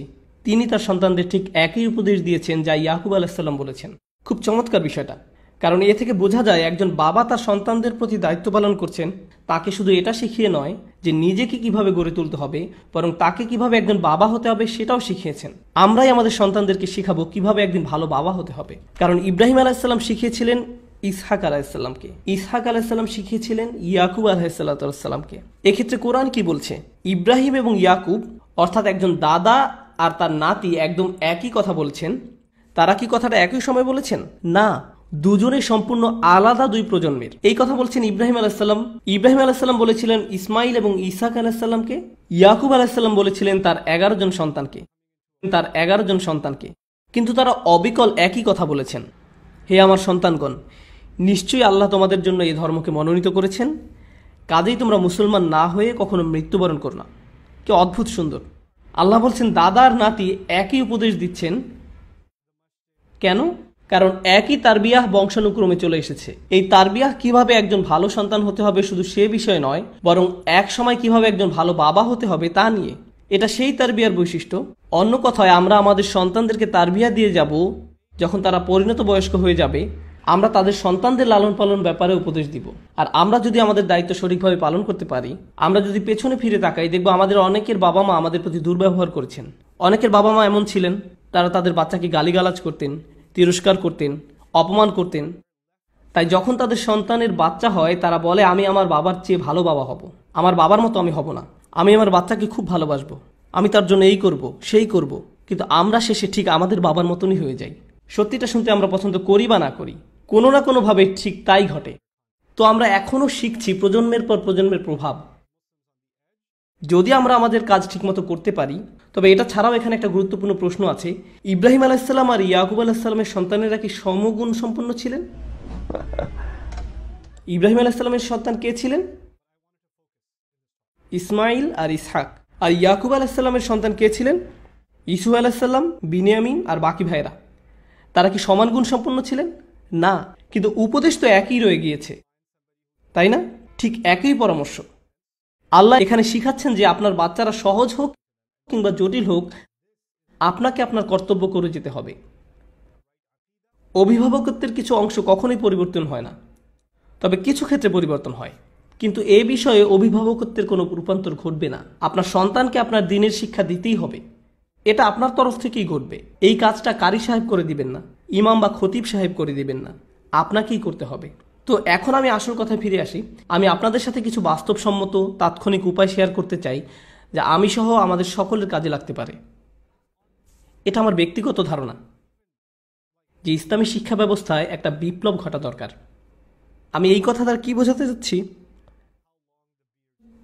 তিনি তার সন্তানদের ঠিক একই উপদেশ দিয়েছেন যা ইয়াকুব আলাইহিসসালাম বলেছেন। খুব চমৎকার বিষয়টা, কারণ এ থেকে বোঝা যায় একজন বাবা তার সন্তানদের প্রতি দায়িত্ব পালন করছেন। তাকে শুধু এটা শিখিয়ে নয় যে নিজেকে কিভাবে গড়ে তুলতে হবে, বরং তাকে কিভাবে একজন বাবা হতে হবে সেটাও শিখিয়েছেন। আমরাই আমাদের সন্তানদেরকে শিখাবো কিভাবে একদিন ভালো বাবা হতে হবে। কারণ ইব্রাহিম আলাইহিসসালাম শিখিয়েছিলেন ইসহাক আলাইহিসসালামকে, ইসহাক আলাইহিসসালাম শিখিয়েছিলেন ইয়াকুব আলাইহিসসালামকে। এক্ষেত্রে কোরআন কি বলছে? ইব্রাহিম এবং ইয়াকুব অর্থাৎ একজন দাদা আর তার নাতি একদম একই কথা বলছেন। তারা কি কথাটা একই সময় বলেছেন? না, দুজনে সম্পূর্ণ আলাদা দুই প্রজন্মের। এই কথা বলছেন ইব্রাহিম আলাইহিসসালাম। ইব্রাহিম আলাইহিসসালাম বলেছিলেন ইসমাইল এবং ইসহাক আলাইহিসসালামকে। ইয়াকুব আলাইহিসসালাম বলেছিলেন তার 11 জন সন্তানকে। কিন্তু তারা অবিকল একই কথা বলেছেন, হে আমার সন্তানগণ, নিশ্চয়ই আল্লাহ তোমাদের জন্য এই ধর্মকে মনোনীত করেছেন, কাজেই তোমরা মুসলমান না হয়ে কখনো মৃত্যুবরণ করো না। কি অদ্ভুত সুন্দর! আল্লাহ বলছেন দাদা আর নাতি একই উপদেশ দিচ্ছেন। কেন? কারণ একই তারবিয়াহ বংশানুক্রমে চলে এসেছে। এই তারবিয়াহ কিভাবে একজন ভালো সন্তান হতে হবে শুধু সে বিষয় নয়, বরং এক সময় কিভাবে একজন ভালো বাবা হতে হবে তা নিয়ে। এটা সেই তারবিয়ার বৈশিষ্ট্য। অন্য কথায়, আমরা আমাদের সন্তানদেরকে তারবিয়া দিয়ে যাব যখন তারা পরিণত বয়স্ক হয়ে যাবে। আমরা তাদের সন্তানদের লালন পালন ব্যাপারে উপদেশ দিব। আর আমরা যদি আমাদের দায়িত্ব সঠিকভাবে পালন করতে পারি, আমরা যদি পেছনে ফিরে তাকাই, দেখব আমাদের অনেকের বাবা মা আমাদের প্রতি দুর্ব্যবহার করেছেন। অনেকের বাবা মা এমন ছিলেন, তারা তাদের বাচ্চাকে গালিগালাজ করতেন, তিরস্কার করতেন, অপমান করতেন। তাই যখন তাদের সন্তানের বাচ্চা হয়, তারা বলে আমি আমার বাবার চেয়ে ভালো বাবা হব, আমার বাবার মতো আমি হব না, আমি আমার বাচ্চাকে খুব ভালোবাসবো, আমি তার জন্য এই করব সেই করব। কিন্তু আমরা শেষে ঠিক আমাদের বাবার মতনই হয়ে যাই। সত্যিটা শুনতে আমরা পছন্দ করি বা না করি, কোনো না কোনোভাবে ঠিক তাই ঘটে। তো আমরা এখনো শিখছি প্রজন্মের পর প্রজন্মের প্রভাব। যদি আমরা আমাদের কাজ ঠিকমতো করতে পারি, তবে এটা ছাড়াও এখানে একটা গুরুত্বপূর্ণ প্রশ্ন আছে। ইব্রাহিম আলাইহিসসালাম আর ইয়াকুব আলাইহিসসালামের সন্তানেরা কি সমগুণ সম্পন্ন ছিলেন? ইব্রাহিম আলাইহিসসালামের সন্তান কে ছিলেন? ইসমাইল আর ইসহাক। আর ইয়াকুব আলাইহিসসালামের সন্তান কে ছিলেন? ইসু আলাইহিসসালাম, বিনিয়ামিন আর বাকি ভাইরা। তারা কি সমান গুণ সম্পন্ন ছিলেন? না, কিন্তু উপদেশ তো একই রয়ে গিয়েছে, তাই না? ঠিক একই পরামর্শ। আল্লাহ এখানে শিখাচ্ছেন যে আপনার বাচ্চারা সহজ হোক কিংবা জটিল হোক, আপনাকে আপনার কর্তব্য করে যেতে হবে। অভিভাবকত্বের কিছু অংশ কখনোই পরিবর্তন হয় না, তবে কিছু ক্ষেত্রে পরিবর্তন হয়। কিন্তু এ বিষয়ে অভিভাবকত্বের কোনো রূপান্তর ঘটবে না। আপনার সন্তানকে আপনার দ্বীনের শিক্ষা দিতেই হবে। এটা আপনার তরফ থেকেই ঘটবে। এই কাজটা কারি সাহেব করে দিবেন না, ইমাম বা খতিব সাহেব করে দিবেন না, আপনাকেই করতে হবে। তো এখন আমি আসল কথায় ফিরে আসি। আমি আপনাদের সাথে কিছু বাস্তবসম্মত তাৎক্ষণিক উপায় শেয়ার করতে চাই, যা আমি সহ আমাদের সকলের কাজে লাগতে পারে। এটা আমার ব্যক্তিগত ধারণা যে ইসলামী শিক্ষা ব্যবস্থায় একটা বিপ্লব ঘটা দরকার। আমি এই কথা দ্বারা কি বোঝাতে যাচ্ছি?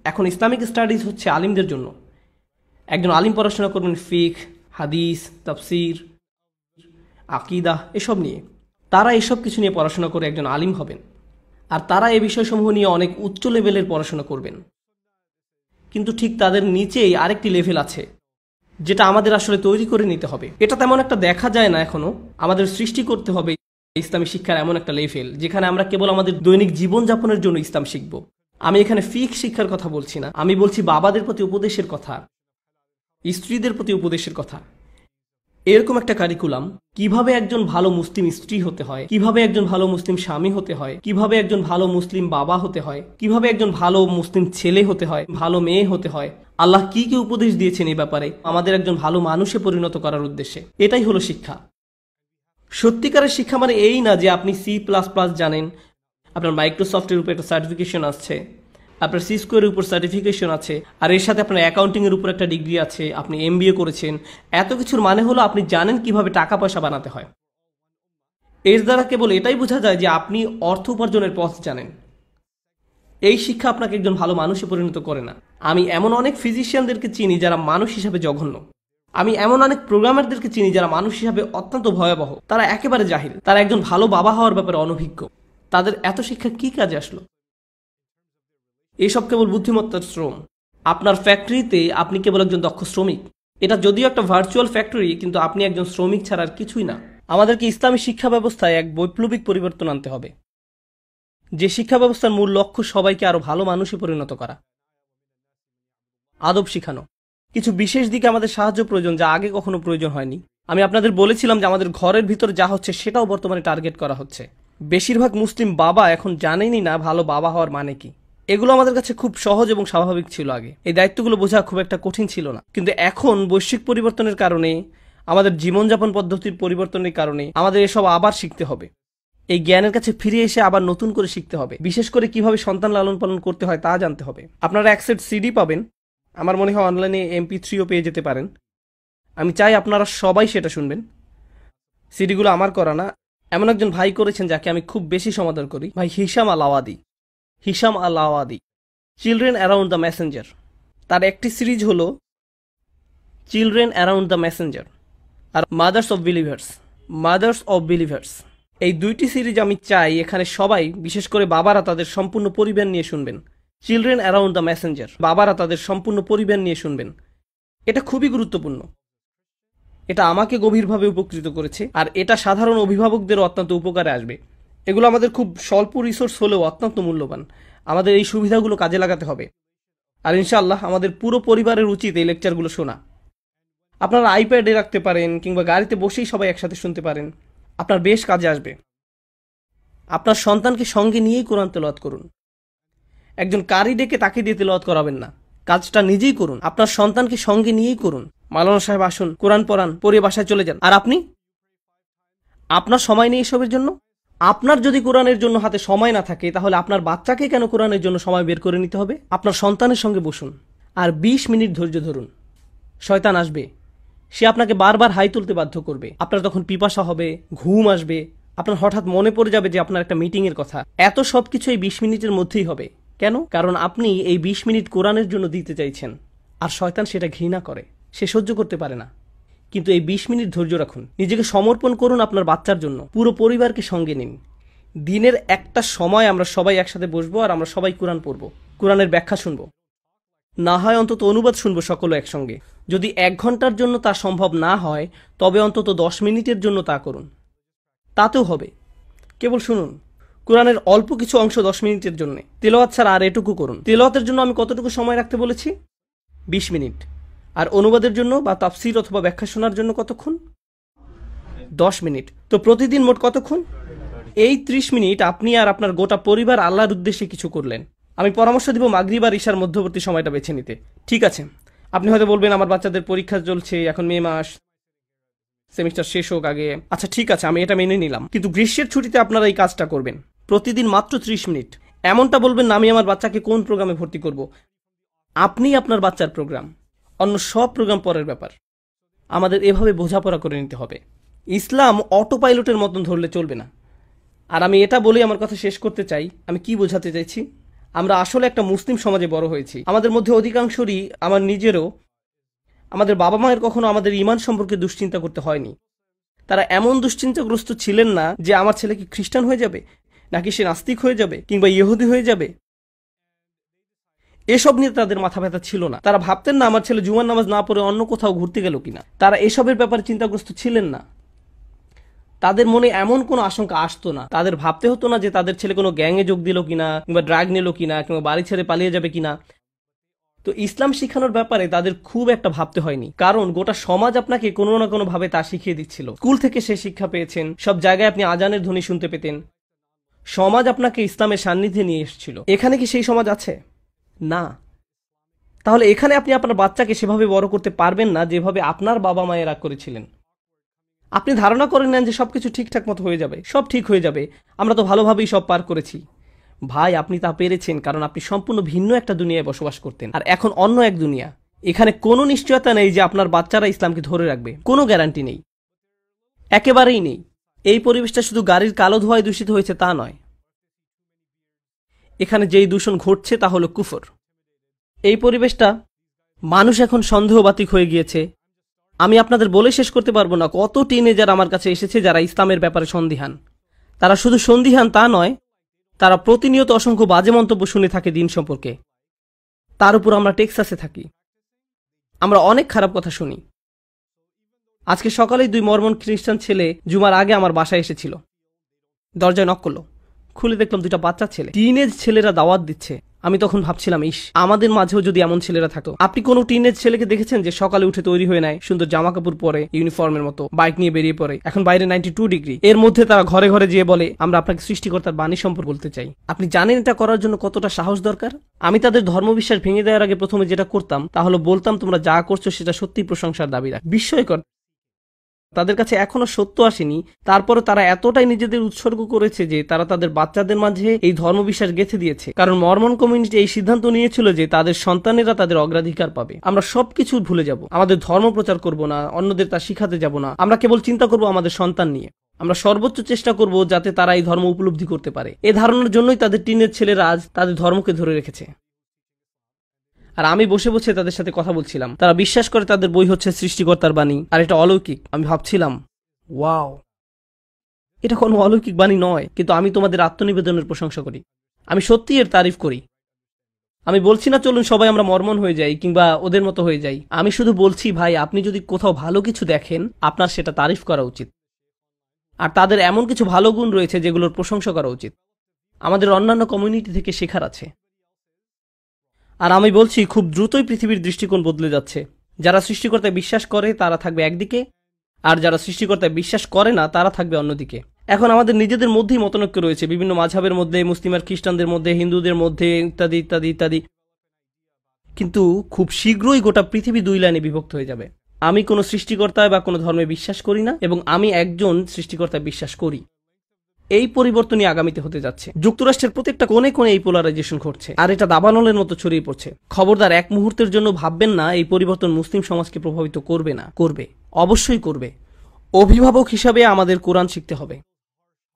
এখন ইসলামিক স্টাডিজ হচ্ছে আলিমদের জন্য। একজন আলিম পড়াশোনা করবেন ফিকহ, হাদিস, তাফসির, আকিদা এসব নিয়ে। তারা এসব কিছু নিয়ে পড়াশোনা করে একজন আলিম হবেন, আর তারা এই বিষয়সমূহ নিয়ে অনেক উচ্চ লেভেলের পড়াশোনা করবেন। কিন্তু ঠিক তাদের নিচেই আরেকটি লেভেল আছে, যেটা আমাদের আসলে তৈরি করে নিতে হবে। এটা তেমন একটা দেখা যায় না এখনো। আমাদের সৃষ্টি করতে হবে ইসলামী শিক্ষার এমন একটা লেভেল যেখানে আমরা কেবল আমাদের দৈনিক জীবনযাপনের জন্য ইসলাম শিখব। আমি এখানে ফিকহ শিক্ষার কথা বলছি না, আমি বলছি বাবাদের প্রতি উপদেশের কথা, স্ত্রীদের প্রতি উপদেশের কথা। এরকম একটা কারিকুলাম, কিভাবে একজন ভালো মুসলিম স্ত্রী হতে হয়, কিভাবে একজন ভালো মুসলিম স্বামী হতে হয়, কিভাবে একজন ভালো মুসলিম বাবা হতে হয়, কিভাবে একজন ভালো মুসলিম ছেলে হতে হয়, ভালো মেয়ে হতে হয়, আল্লাহ কি কি উপদেশ দিয়েছেন এই ব্যাপারে আমাদের একজন ভালো মানুষে পরিণত করার উদ্দেশ্যে। এটাই হলো শিক্ষা। সত্যিকারের শিক্ষা মানে এই না যে আপনি C++ জানেন, আপনার মাইক্রোসফটের উপর একটা সার্টিফিকেশন আসছে, আপনার সিস্কোয়ের উপর সার্টিফিকেশন আছে, আর এর সাথে আপনার অ্যাকাউন্টিংয়ের উপর একটা ডিগ্রি আছে, আপনি MBA করেছেন। এত কিছুর মানে হলো আপনি জানেন কিভাবে টাকা পয়সা বানাতে হয়। এর দ্বারা কেবল এটাই বোঝা যায় যে আপনি অর্থ উপার্জনের পথ জানেন। এই শিক্ষা আপনাকে একজন ভালো মানুষে পরিণত করে না। আমি এমন অনেক ফিজিশিয়ানদেরকে চিনি যারা মানুষ হিসাবে জঘন্য। আমি এমন অনেক প্রোগ্রামারদেরকে চিনি যারা মানুষ হিসাবে অত্যন্ত ভয়াবহ। তারা একেবারে জাহিল, তারা একজন ভালো বাবা হওয়ার ব্যাপারে অনভিজ্ঞ। তাদের এত শিক্ষা কি কাজে আসলো? এসব কেবল বুদ্ধিমত্তার শ্রম। আপনার ফ্যাক্টরিতে আপনি কেবল একজন দক্ষ শ্রমিক। এটা যদিও একটা ভার্চুয়াল ফ্যাক্টরি, কিন্তু আপনি একজন শ্রমিক ছাড়া আর কিছুই না। আমাদেরকে ইসলামী শিক্ষা ব্যবস্থায় এক বৈপ্লবিক পরিবর্তন আনতে হবে, যে শিক্ষা ব্যবস্থার মূল লক্ষ্য সবাইকে আরো ভালো মানুষে পরিণত করা, আদব শিখানো। কিছু বিশেষ দিকে আমাদের সাহায্য প্রয়োজন যা আগে কখনো প্রয়োজন হয়নি। আমি আপনাদের বলেছিলাম যে আমাদের ঘরের ভিতর যা হচ্ছে সেটাও বর্তমানে টার্গেট করা হচ্ছে। বেশিরভাগ মুসলিম বাবা এখন জানেনই না ভালো বাবা হওয়ার মানে কি। এগুলো আমাদের কাছে খুব সহজ এবং স্বাভাবিক ছিল আগে। এই দায়িত্বগুলো বোঝা খুব একটা কঠিন ছিল না। কিন্তু এখন বৈশ্বিক পরিবর্তনের কারণে, আমাদের জীবনযাপন পদ্ধতির পরিবর্তনের কারণে আমাদের এসব আবার শিখতে হবে। এই জ্ঞানের কাছে ফিরে এসে আবার নতুন করে শিখতে হবে। বিশেষ করে কিভাবে সন্তান লালন পালন করতে হয় তা জানতে হবে। আপনারা এক সেট CD পাবেন, আমার মনে হয় অনলাইনে MP3ও পেয়ে যেতে পারেন। আমি চাই আপনারা সবাই সেটা শুনবেন। সিডিগুলো আমার করা না, এমন একজন ভাই করেছেন যাকে আমি খুব বেশি সমাদর করি, ভাই Hisham al Awadi. Children around the messenger. তার একটি সিরিজ হলো চিলড্রেন অ্যারাউন্ড দ্য মেসেঞ্জার আর মাদার্স অফ বিলিভার্স। এই দুইটি সিরিজ আমি চাই এখানে সবাই, বিশেষ করে বাবারা, তাদের সম্পূর্ণ পরিবার নিয়ে শুনবেন। চিলড্রেন অ্যারাউন্ড দ্য মেসেঞ্জার, বাবারা তাদের সম্পূর্ণ পরিবার নিয়ে শুনবেন। এটা খুবই গুরুত্বপূর্ণ। এটা আমাকে গভীরভাবে উপকৃত করেছে, আর এটা সাধারণ অভিভাবকদেরও অত্যন্ত উপকারে আসবে। এগুলো আমাদের খুব স্বল্প রিসোর্স হলেও অত্যন্ত মূল্যবান। আমাদের এই সুবিধাগুলো কাজে লাগাতে হবে। আর ইনশাআল্লাহ আমাদের পুরো পরিবারের উচিত এই লেকচারগুলো শোনা। আপনারা আইপ্যাডে রাখতে পারেন, কিংবা গাড়িতে বসেই সবাই একসাথে শুনতে পারেন। আপনার বেশ কাজে আসবে। আপনার সন্তানকে সঙ্গে নিয়েই কোরআন তেলাওয়াত করুন। একজন কারি ডেকে তাকে দিয়ে তেলাওয়াত করাবেন না, কাজটা নিজেই করুন। আপনার সন্তানকে সঙ্গে নিয়েই করুন। মাওলানা সাহেব আসুন, কোরআন পড়ান, পড়িয়ে বাসায় চলে যান। আর আপনি, আপনার সময় নেই এসবের জন্য? আপনার যদি কোরআনের জন্য হাতে সময় না থাকে, তাহলে আপনার বাচ্চাকে কেন কোরআনের জন্য সময় বের করে নিতে হবে? আপনার সন্তানের সঙ্গে বসুন আর 20 মিনিট ধৈর্য ধরুন। শয়তান আসবে, সে আপনাকে বারবার হাই তুলতে বাধ্য করবে। আপনার তখন পিপাসা হবে, ঘুম আসবে, আপনার হঠাৎ মনে পড়ে যাবে যে আপনার একটা মিটিংয়ের কথা। এত সব কিছু এই 20 মিনিটের মধ্যেই হবে। কেন? কারণ আপনি এই 20 মিনিট কোরআনের জন্য দিতে চাইছেন, আর শয়তান সেটা ঘৃণা করে, সে সহ্য করতে পারে না। কিন্তু এই 20 মিনিট ধৈর্য রাখুন, নিজেকে সমর্পণ করুন আপনার বাচ্চার জন্য, পুরো পরিবারকে সঙ্গে নিন। দিনের একটা সময় আমরা সবাই একসাথে বসবো, আর আমরা সবাই কোরআন পড়বো, কোরআনের ব্যাখ্যা শুনবো, না হয় অন্তত অনুবাদ শুনবো সকলে একসঙ্গে। যদি 1 ঘন্টার জন্য তা সম্ভব না হয়, তবে অন্তত 10 মিনিটের জন্য তা করুন, তাতেও হবে। কেবল শুনুন কোরআনের অল্প কিছু অংশ 10 মিনিটের জন্য। তেলাওয়াত ছাড়া আর এটুকু করুন। তেলাওয়াতের জন্য আমি কতটুকু সময় রাখতে বলেছি? 20 মিনিট। আর অনুবাদের জন্য বা তাফসির অথবা ব্যাখ্যা শোনার জন্য কতক্ষণ? 10 মিনিট। তো প্রতিদিন মোট কতক্ষণ? এই 30 মিনিট আপনি আর আপনার গোটা পরিবার আল্লাহর উদ্দেশ্যে কিছু করলেন। আমি পরামর্শ দিব মাগরিব আর ঈশার মধ্যবর্তী সময়টা বেছে নিতে। ঠিক আছে, আপনি হয়তো বলবেন আমার বাচ্চাদের পরীক্ষা চলছে, এখন মে মাস, সেমিস্টার শেষ হোক আগে। আচ্ছা ঠিক আছে, আমি এটা মেনে নিলাম, কিন্তু গ্রীষ্মের ছুটিতে আপনারা এই কাজটা করবেন, প্রতিদিন মাত্র 30 মিনিট। এমনটা বলবেন না আমি আমার বাচ্চাকে কোন প্রোগ্রামে ভর্তি করব। আপনি আপনার বাচ্চার প্রোগ্রাম, অন্য সব প্রোগ্রাম পরের ব্যাপার। আমাদের এভাবে বোঝাপড়া করে নিতে হবে। ইসলাম অটো পাইলটের মতন ধরলে চলবে না। আর আমি এটা বলেই আমার কথা শেষ করতে চাই। আমি কি বোঝাতে চাইছি? আমরা আসলে একটা মুসলিম সমাজে বড় হয়েছি। আমাদের মধ্যে অধিকাংশরই, আমার নিজেরও, আমাদের বাবা মায়ের কখনো আমাদের ঈমান সম্পর্কে দুশ্চিন্তা করতে হয়নি। তারা এমন দুশ্চিন্তাগ্রস্ত ছিলেন না যে আমার ছেলে কি খ্রিস্টান হয়ে যাবে, নাকি সে নাস্তিক হয়ে যাবে, কিংবা ইহুদি হয়ে যাবে। এসব নিয়ে তাদের মাথা ব্যথা ছিল না। তারা ভাবতেন না আমার ছেলে জুমার নামাজ না পড়ে অন্য কোথাও ঘুরতে গেল কিনা। তারা এসবের ব্যাপারে চিন্তাগ্রস্ত ছিলেন না। তাদের মনে এমন কোনো আশঙ্কা আসতো না। তাদের ভাবতে হতো না যে তাদের ছেলে কোনো গ্যাংয়ে যোগ দিল কিনা, কিংবা ড্রাগ নিল কিনা, কিংবা বাড়ি ছেড়ে পালিয়ে যাবে কিনা। তো ইসলাম শিখানোর ব্যাপারে তাদের খুব একটা ভাবতে হয়নি, কারণ গোটা সমাজ আপনাকে কোনো না কোনো ভাবে তা শিখিয়ে দিচ্ছিল। স্কুল থেকে সে শিক্ষা পেয়েছেন, সব জায়গায় আপনি আজানের ধ্বনি শুনতে পেতেন। সমাজ আপনাকে ইসলামের সান্নিধ্যে নিয়ে এসেছিল। এখানে কি সেই সমাজ আছে? না। তাহলে এখানে আপনি আপনার বাচ্চাকে সেভাবে বড় করতে পারবেন না যেভাবে আপনার বাবা মায়েরা করেছিলেন। আপনি ধারণা করে নেন যে সবকিছু ঠিকঠাক মতো হয়ে যাবে, সব ঠিক হয়ে যাবে, আমরা তো ভালোভাবেই সব পার করেছি। ভাই, আপনি তা পেরেছেন কারণ আপনি সম্পূর্ণ ভিন্ন একটা দুনিয়ায় বসবাস করতেন, আর এখন অন্য এক দুনিয়া। এখানে কোনো নিশ্চয়তা নেই যে আপনার বাচ্চারা ইসলামকে ধরে রাখবে, কোনো গ্যারান্টি নেই, একেবারেই নেই। এই পরিবেশটা শুধু গাড়ির কালো ধোঁয়ায় দূষিত হয়েছে তা নয়, এখানে যেই দূষণ ঘটছে তা হলো কুফর। এই পরিবেশটা, মানুষ এখন সন্দেহবাতিক হয়ে গিয়েছে। আমি আপনাদের বলে শেষ করতে পারবো না কত টিনেজার আমার কাছে এসেছে যারা ইসলামের ব্যাপারে সন্দিহান। তারা শুধু সন্দিহান তা নয়, তারা প্রতিনিয়ত অসংখ্য বাজে মন্তব্য শুনে থাকে দিন সম্পর্কে। তার উপর আমরা টেক্সাসে থাকি, আমরা অনেক খারাপ কথা শুনি। আজকে সকালেই 2 মর্মন খ্রিস্টান ছেলে জুমার আগে আমার বাসায় এসেছিল। দরজায় নক করলো, খুলে দেখলাম 2টা বাচ্চা ছেলে, টিনেজ ছেলেরা দাওয়াত দিচ্ছে। আমি তখন ভাবছিলাম, ইস, আমাদের মাঝেও যদি এমন ছেলেরা থাকতো। আপনি কোনো টিনেজ ছেলেকে দেখেছেন যে সকালে উঠে তৈরি হয়ে নেয়, সুন্দর জামা কাপড় পরে, ইউনিফর্মের মতো বাইক নিয়ে বেরিয়ে পড়ে? এখন বাইরে 92 ডিগ্রি, এর মধ্যে তারা ঘরে ঘরে যেয়ে বলে আমরা আপনাকে সৃষ্টিকর্তার বাণী সম্পর্কে বলতে চাই। আপনি জানেন এটা করার জন্য কতটা সাহস দরকার? আমি তাদের ধর্মবিশ্বাস ভেঙে দেওয়ার আগে প্রথমে যেটা করতাম তা হলো বলতাম তোমরা যা করছো সেটা সত্যি প্রশংসার দাবি রাখ। বিস্ময়কর, তাদের কাছে এখনো সত্য আসেনি, তারপরে তারা এতটাই নিজেদের উৎসর্গ করেছে যে তারা তাদের বাচ্চাদের মাঝে এই ধর্মবিশ্বাস গেঁথে দিয়েছে। কারণ মর্মন কমিউনিটি এই সিদ্ধান্ত নিয়েছিল যে তাদের সন্তানেরা তাদের অগ্রাধিকার পাবে। আমরা সবকিছু ভুলে যাব, আমাদের ধর্ম প্রচার করব না, অন্যদের তা শিখাতে যাব না, আমরা কেবল চিন্তা করব আমাদের সন্তান নিয়ে। আমরা সর্বোচ্চ চেষ্টা করব যাতে তারা এই ধর্ম উপলব্ধি করতে পারে। এ ধারণার জন্যই তাদের টিনের ছেলেরা আজ তাদের ধর্মকে ধরে রেখেছে। আর আমি বসে বসে তাদের সাথে কথা বলছিলাম। তারা বিশ্বাস করে তাদের বই হচ্ছে সৃষ্টিকর্তার বাণী, আর এটা অলৌকিক। আমি ভাবছিলাম, ওয়াও, এটা কোনো অলৌকিক বাণী নয়, কিন্তু আমি তোমাদের আত্মনিবেদনের প্রশংসা করি, আমি সত্যি এর তারিফ করি। আমি বলছি না চলুন সবাই আমরা মর্মন হয়ে যাই কিংবা ওদের মতো হয়ে যাই। আমি শুধু বলছি, ভাই, আপনি যদি কোথাও ভালো কিছু দেখেন আপনার সেটা তারিফ করা উচিত। আর তাদের এমন কিছু ভালো গুণ রয়েছে যেগুলোর প্রশংসা করা উচিত। আমাদের অন্যান্য কমিউনিটি থেকে শেখার আছে। আর আমি বলছি, খুব দ্রুতই পৃথিবীর দৃষ্টিকোণ বদলে যাচ্ছে। যারা সৃষ্টিকর্তায় বিশ্বাস করে তারা থাকবে একদিকে, আর যারা সৃষ্টিকর্তায় বিশ্বাস করে না তারা থাকবে অন্যদিকে। এখন আমাদের নিজেদের মধ্যেই মতনৈক্য রয়েছে, বিভিন্ন মাযহাবের মধ্যে, মুসলিম আর খ্রিস্টানদের মধ্যে, হিন্দুদের মধ্যে, ইত্যাদি ইত্যাদি ইত্যাদি। কিন্তু খুব শীঘ্রই গোটা পৃথিবী 2 লাইনে বিভক্ত হয়ে যাবে। আমি কোনো সৃষ্টিকর্তায় বা কোনো ধর্মে বিশ্বাস করি না, এবং আমি একজন সৃষ্টিকর্তায় বিশ্বাস করি। এই পরিবর্তনই আগামীতে হতে যাচ্ছে। যুক্তরাষ্ট্রের প্রত্যেকটা কোণে কোণে এই পোলারাইজেশন ঘটছে, আর এটা দাবানলের মতো ছড়িয়ে পড়ছে। খবরদার এক মুহূর্তের জন্য ভাববেন না এই পরিবর্তন মুসলিম সমাজকে প্রভাবিত করবে না। করবে, অবশ্যই করবে। অভিভাবক হিসাবে আমাদের কোরআন শিখতে হবে,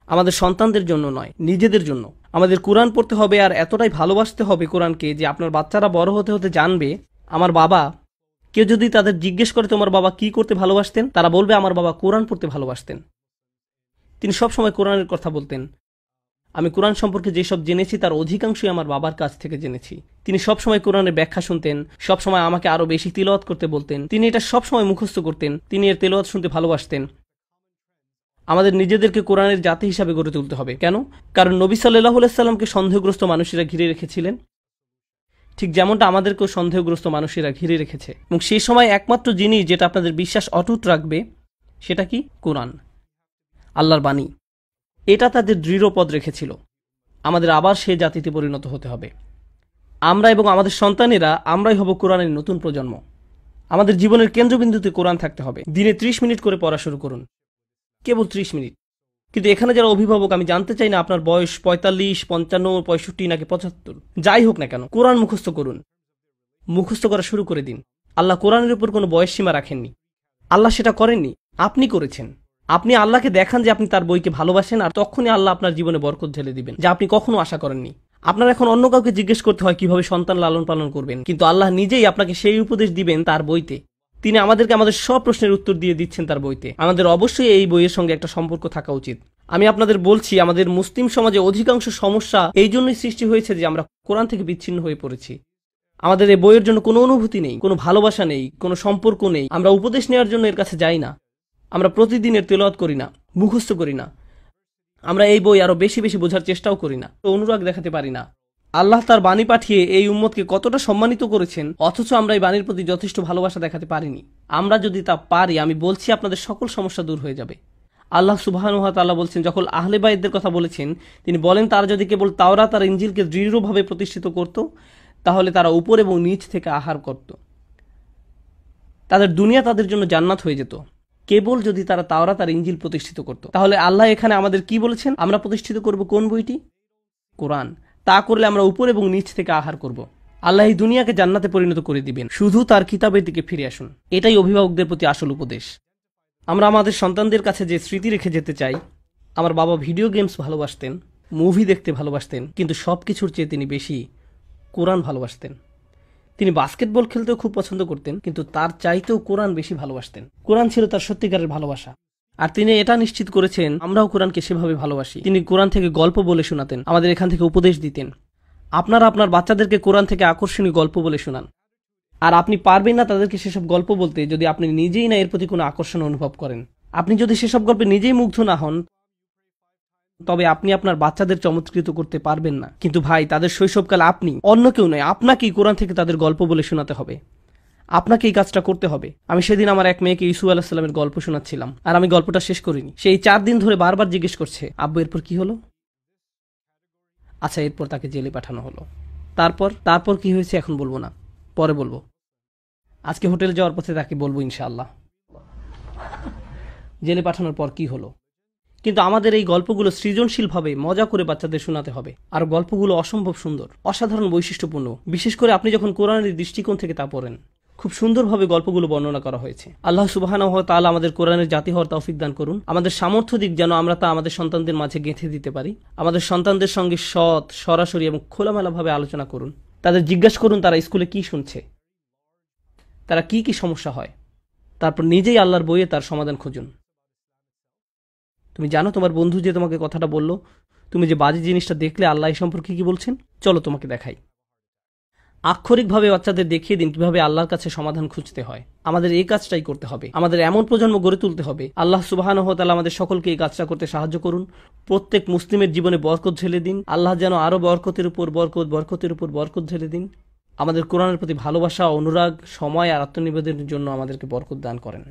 আমাদের সন্তানদের জন্য নয়, নিজেদের জন্য। আমাদের কোরআন পড়তে হবে আর এতটাই ভালোবাসতে হবে কোরআনকে যে আপনার বাচ্চারা বড় হতে হতে জানবে, আমার বাবা, কেউ যদি তাদের জিজ্ঞেস করে তোমার বাবা কি করতে ভালোবাসতেন, তারা বলবে আমার বাবা কোরআন পড়তে ভালোবাসতেন। তিনি সবসময় কোরআনের কথা বলতেন। আমি কোরআন সম্পর্কে যেসব জেনেছি তার অধিকাংশই আমার বাবার কাছ থেকে জেনেছি। তিনি সবসময় কোরআনের ব্যাখ্যা শুনতেন, সবসময় আমাকে আরো বেশি তিলাওয়াত করতে বলতেন। তিনি এটা সবসময় মুখস্থ করতেন, তিনি এর তেলাওয়াত শুনতে ভালোবাসতেন। আমাদের নিজেদেরকে কোরআনের জাতি হিসাবে গড়ে তুলতে হবে। কেন? কারণ নবী সাল্লাল্লাহু আলাইহি সাল্লামকে সন্দেহগ্রস্ত মানুষেরা ঘিরে রেখেছিলেন, ঠিক যেমনটা আমাদেরকেও সন্দেহগ্রস্ত মানুষেরা ঘিরে রেখেছে। এবং সেই সময় একমাত্র জিনিস যেটা আপনাদের বিশ্বাস অটুট রাখবে সেটা কি? কোরআন, আল্লাহর বাণী। এটা তাদের দৃঢ় পদ রেখেছিল। আমাদের আবার সে জাতিতে পরিণত হতে হবে। আমরা এবং আমাদের সন্তানেরা, আমরাই হব কোরআনের নতুন প্রজন্ম। আমাদের জীবনের কেন্দ্রবিন্দুতে কোরআন থাকতে হবে। দিনে 30 মিনিট করে পড়া শুরু করুন, কেবল 30 মিনিট। কিন্তু এখানে যারা অভিভাবক, আমি জানতে চাই না আপনার বয়স 45, 55, 65 নাকি 75, যাই হোক না কেন, কোরআন মুখস্থ করুন। মুখস্থ করা শুরু করে দিন। আল্লাহ কোরআনের উপর কোনো বয়স সীমা রাখেননি। আল্লাহ সেটা করেননি, আপনি করেছেন। আপনি আল্লাহকে দেখান যে আপনি তার বইকে ভালোবাসেন, আর তখনই আল্লাহ আপনার জীবনে বরকত ঢেলে দিবেন, যা আপনি কখনো আশা করেননি। আপনার এখন অন্য কাউকে জিজ্ঞেস করতে হয় কিভাবে সন্তান লালন পালন করবেন, কিন্তু আল্লাহ নিজেই আপনাকে সেই উপদেশ দিবেন তার বইতে। তিনি আমাদেরকে আমাদের সব প্রশ্নের উত্তর দিয়ে দিচ্ছেন তার বইতে। আমাদের অবশ্যই এই বইয়ের সঙ্গে একটা সম্পর্ক থাকা উচিত। আমি আপনাদের বলছি, আমাদের মুসলিম সমাজে অধিকাংশ সমস্যা এই জন্যই সৃষ্টি হয়েছে যে আমরা কোরআন থেকে বিচ্ছিন্ন হয়ে পড়েছি। আমাদের এই বইয়ের জন্য কোনো অনুভূতি নেই, কোনো ভালোবাসা নেই, কোনো সম্পর্ক নেই। আমরা উপদেশ নেওয়ার জন্য এর কাছে যাই না। আমরা প্রতিদিনের তেলাওয়াত করি না, মুখস্থ করি না। আমরা এই বই আরো বেশি বেশি বোঝার চেষ্টাও করি না, অনুরাগ দেখাতে পারি না। আল্লাহ তার বাণী পাঠিয়ে এই উম্মতকে কতটা সম্মানিত করেছেন, অথচ আমরা এই বাণীর প্রতি যথেষ্ট ভালোবাসা দেখাতে পারিনি। আমরা যদি তা পারি, আমি বলছি আপনাদের সকল সমস্যা দূর হয়ে যাবে। আল্লাহ সুবহানাহু ওয়া তাআলা বলছেন, যখন আহলে বাইতদের কথা বলেছেন, তিনি বলেন তারা যদি কেবল তাওরাত আর ইনজিলকে দৃঢ়ভাবে প্রতিষ্ঠিত করত, তাহলে তারা উপর এবং নিচ থেকে আহার করত। তাদের দুনিয়া তাদের জন্য জান্নাত হয়ে যেত, কেবল যদি তারা তাওরাত আর ইনজিল প্রতিষ্ঠিত করত। তাহলে আল্লাহ এখানে আমাদের কি বলেছেন? আমরা প্রতিষ্ঠিত করব কোন বইটি? কোরআন। তা করলে আমরা উপর এবং নিচ থেকে আহার করব। আল্লাহ এই দুনিয়াকে জান্নাতে পরিণত করে দিবেন। শুধু তার কিতাবের দিকে ফিরে আসুন। এটাই অভিভাবকদের প্রতি আসল উপদেশ। আমরা আমাদের সন্তানদের কাছে যে স্মৃতি রেখে যেতে চাই, আমার বাবা ভিডিও গেমস ভালোবাসতেন, মুভি দেখতে ভালোবাসতেন, কিন্তু সব কিছুর চেয়ে তিনি বেশি কোরআন ভালোবাসতেন। তিনি বাস্কেটবল খেলতেও খুব পছন্দ করতেন, কিন্তু তার চাইতেও কোরআন বেশি ভালোবাসতেন। কোরআন ছিল তার সত্যিকারের ভালোবাসা। আর তিনি এটা নিশ্চিত করেছেন আমরাও কোরআনকে সেভাবে ভালোবাসি। তিনি কোরআন থেকে গল্প বলে শোনাতেন, আমাদের এখান থেকে উপদেশ দিতেন। আপনারা আপনার বাচ্চাদেরকে কোরআন থেকে আকর্ষণীয় গল্প বলে শোনান। আর আপনি পারবেন না তাদেরকে সেসব গল্প বলতে যদি আপনি নিজেই না এর প্রতি কোনো আকর্ষণ অনুভব করেন। আপনি যদি সেসব গল্পে নিজেই মুগ্ধ না হন, তবে আপনি আপনার বাচ্চাদের চমৎকৃত করতে পারবেন না। কিন্তু ভাই, তাদের শৈশবকাল আপনি, অন্য কেউ নয়, আপনাকেই কোরআন থেকে তাদের গল্প বলে শোনাতে হবে। আপনাকে এই কাজটা করতে হবে। আমি সেদিন আমার এক মেয়েকে ইসু আলাইহিস সালামের গল্প শোনাচ্ছিলাম, আর আমি গল্পটা শেষ করিনি। সেই 4 দিন ধরে বারবার জিজ্ঞেস করছে, আব্বু এরপর কি হলো? আচ্ছা, এরপর তাকে জেলে পাঠানো হলো। তারপর কি হয়েছে এখন বলবো না, পরে বলবো। আজকে হোটেলে যাওয়ার পথে তাকে বলবো ইনশাআল্লাহ জেলে পাঠানোর পর কি হলো। কিন্তু আমাদের এই গল্পগুলো সৃজনশীলভাবে মজা করে বাচ্চাদের শোনাতে হবে। আর গল্পগুলো অসম্ভব সুন্দর, অসাধারণ বৈশিষ্ট্যপূর্ণ। বিশেষ করে আপনি যখন কোরআনের দৃষ্টিকোণ থেকে তা পড়েন, খুব সুন্দরভাবে গল্পগুলো বর্ণনা করা হয়েছে। আল্লাহ সুবহানাহু ওয়া তাআলা আমাদের কোরআনের জাতি হওয়ার তৌফিক দান করুন। আমাদের সামর্থ্য দিক যেন আমরা তা আমাদের সন্তানদের মাঝে গেঁথে দিতে পারি। আমাদের সন্তানদের সঙ্গে সৎ, সরাসরি এবং খোলামেলাভাবে আলোচনা করুন। তাদের জিজ্ঞাসা করুন তারা স্কুলে কি শুনছে, তারা কি কি সমস্যা হয়। তারপর নিজেই আল্লাহর বইয়ে তার সমাধান খুঁজুন। তুমি জানো তোমার বন্ধু যে তোমাকে কথাটা বলল, তুমি যে বাজে জিনিসটা দেখলে, আল্লাহ এই সম্পর্কে কি বলছেন? চলো তোমাকে দেখাই। আক্ষরিকভাবে বাচ্চাদের দেখিয়ে দিন কিভাবে আল্লাহর কাছে সমাধান খুঁজতে হয়। আমাদের এই কাজটাই করতে হবে। আমাদের এমন প্রজন্ম গড়ে তুলতে হবে। আল্লাহ সুবহানাহু ওয়া তাআলা আমাদের সকলকে এই কাজটা করতে সাহায্য করুন। প্রত্যেক মুসলিমের জীবনে বরকত ঢেলে দিন। আল্লাহ যেন আরো বরকতের উপর বরকত ঢেলে দিন। আমাদের কোরআনের প্রতি ভালোবাসা, অনুরাগ, সময় আর আত্মনিবেদনের জন্য আমাদেরকে বরকত দান করেন।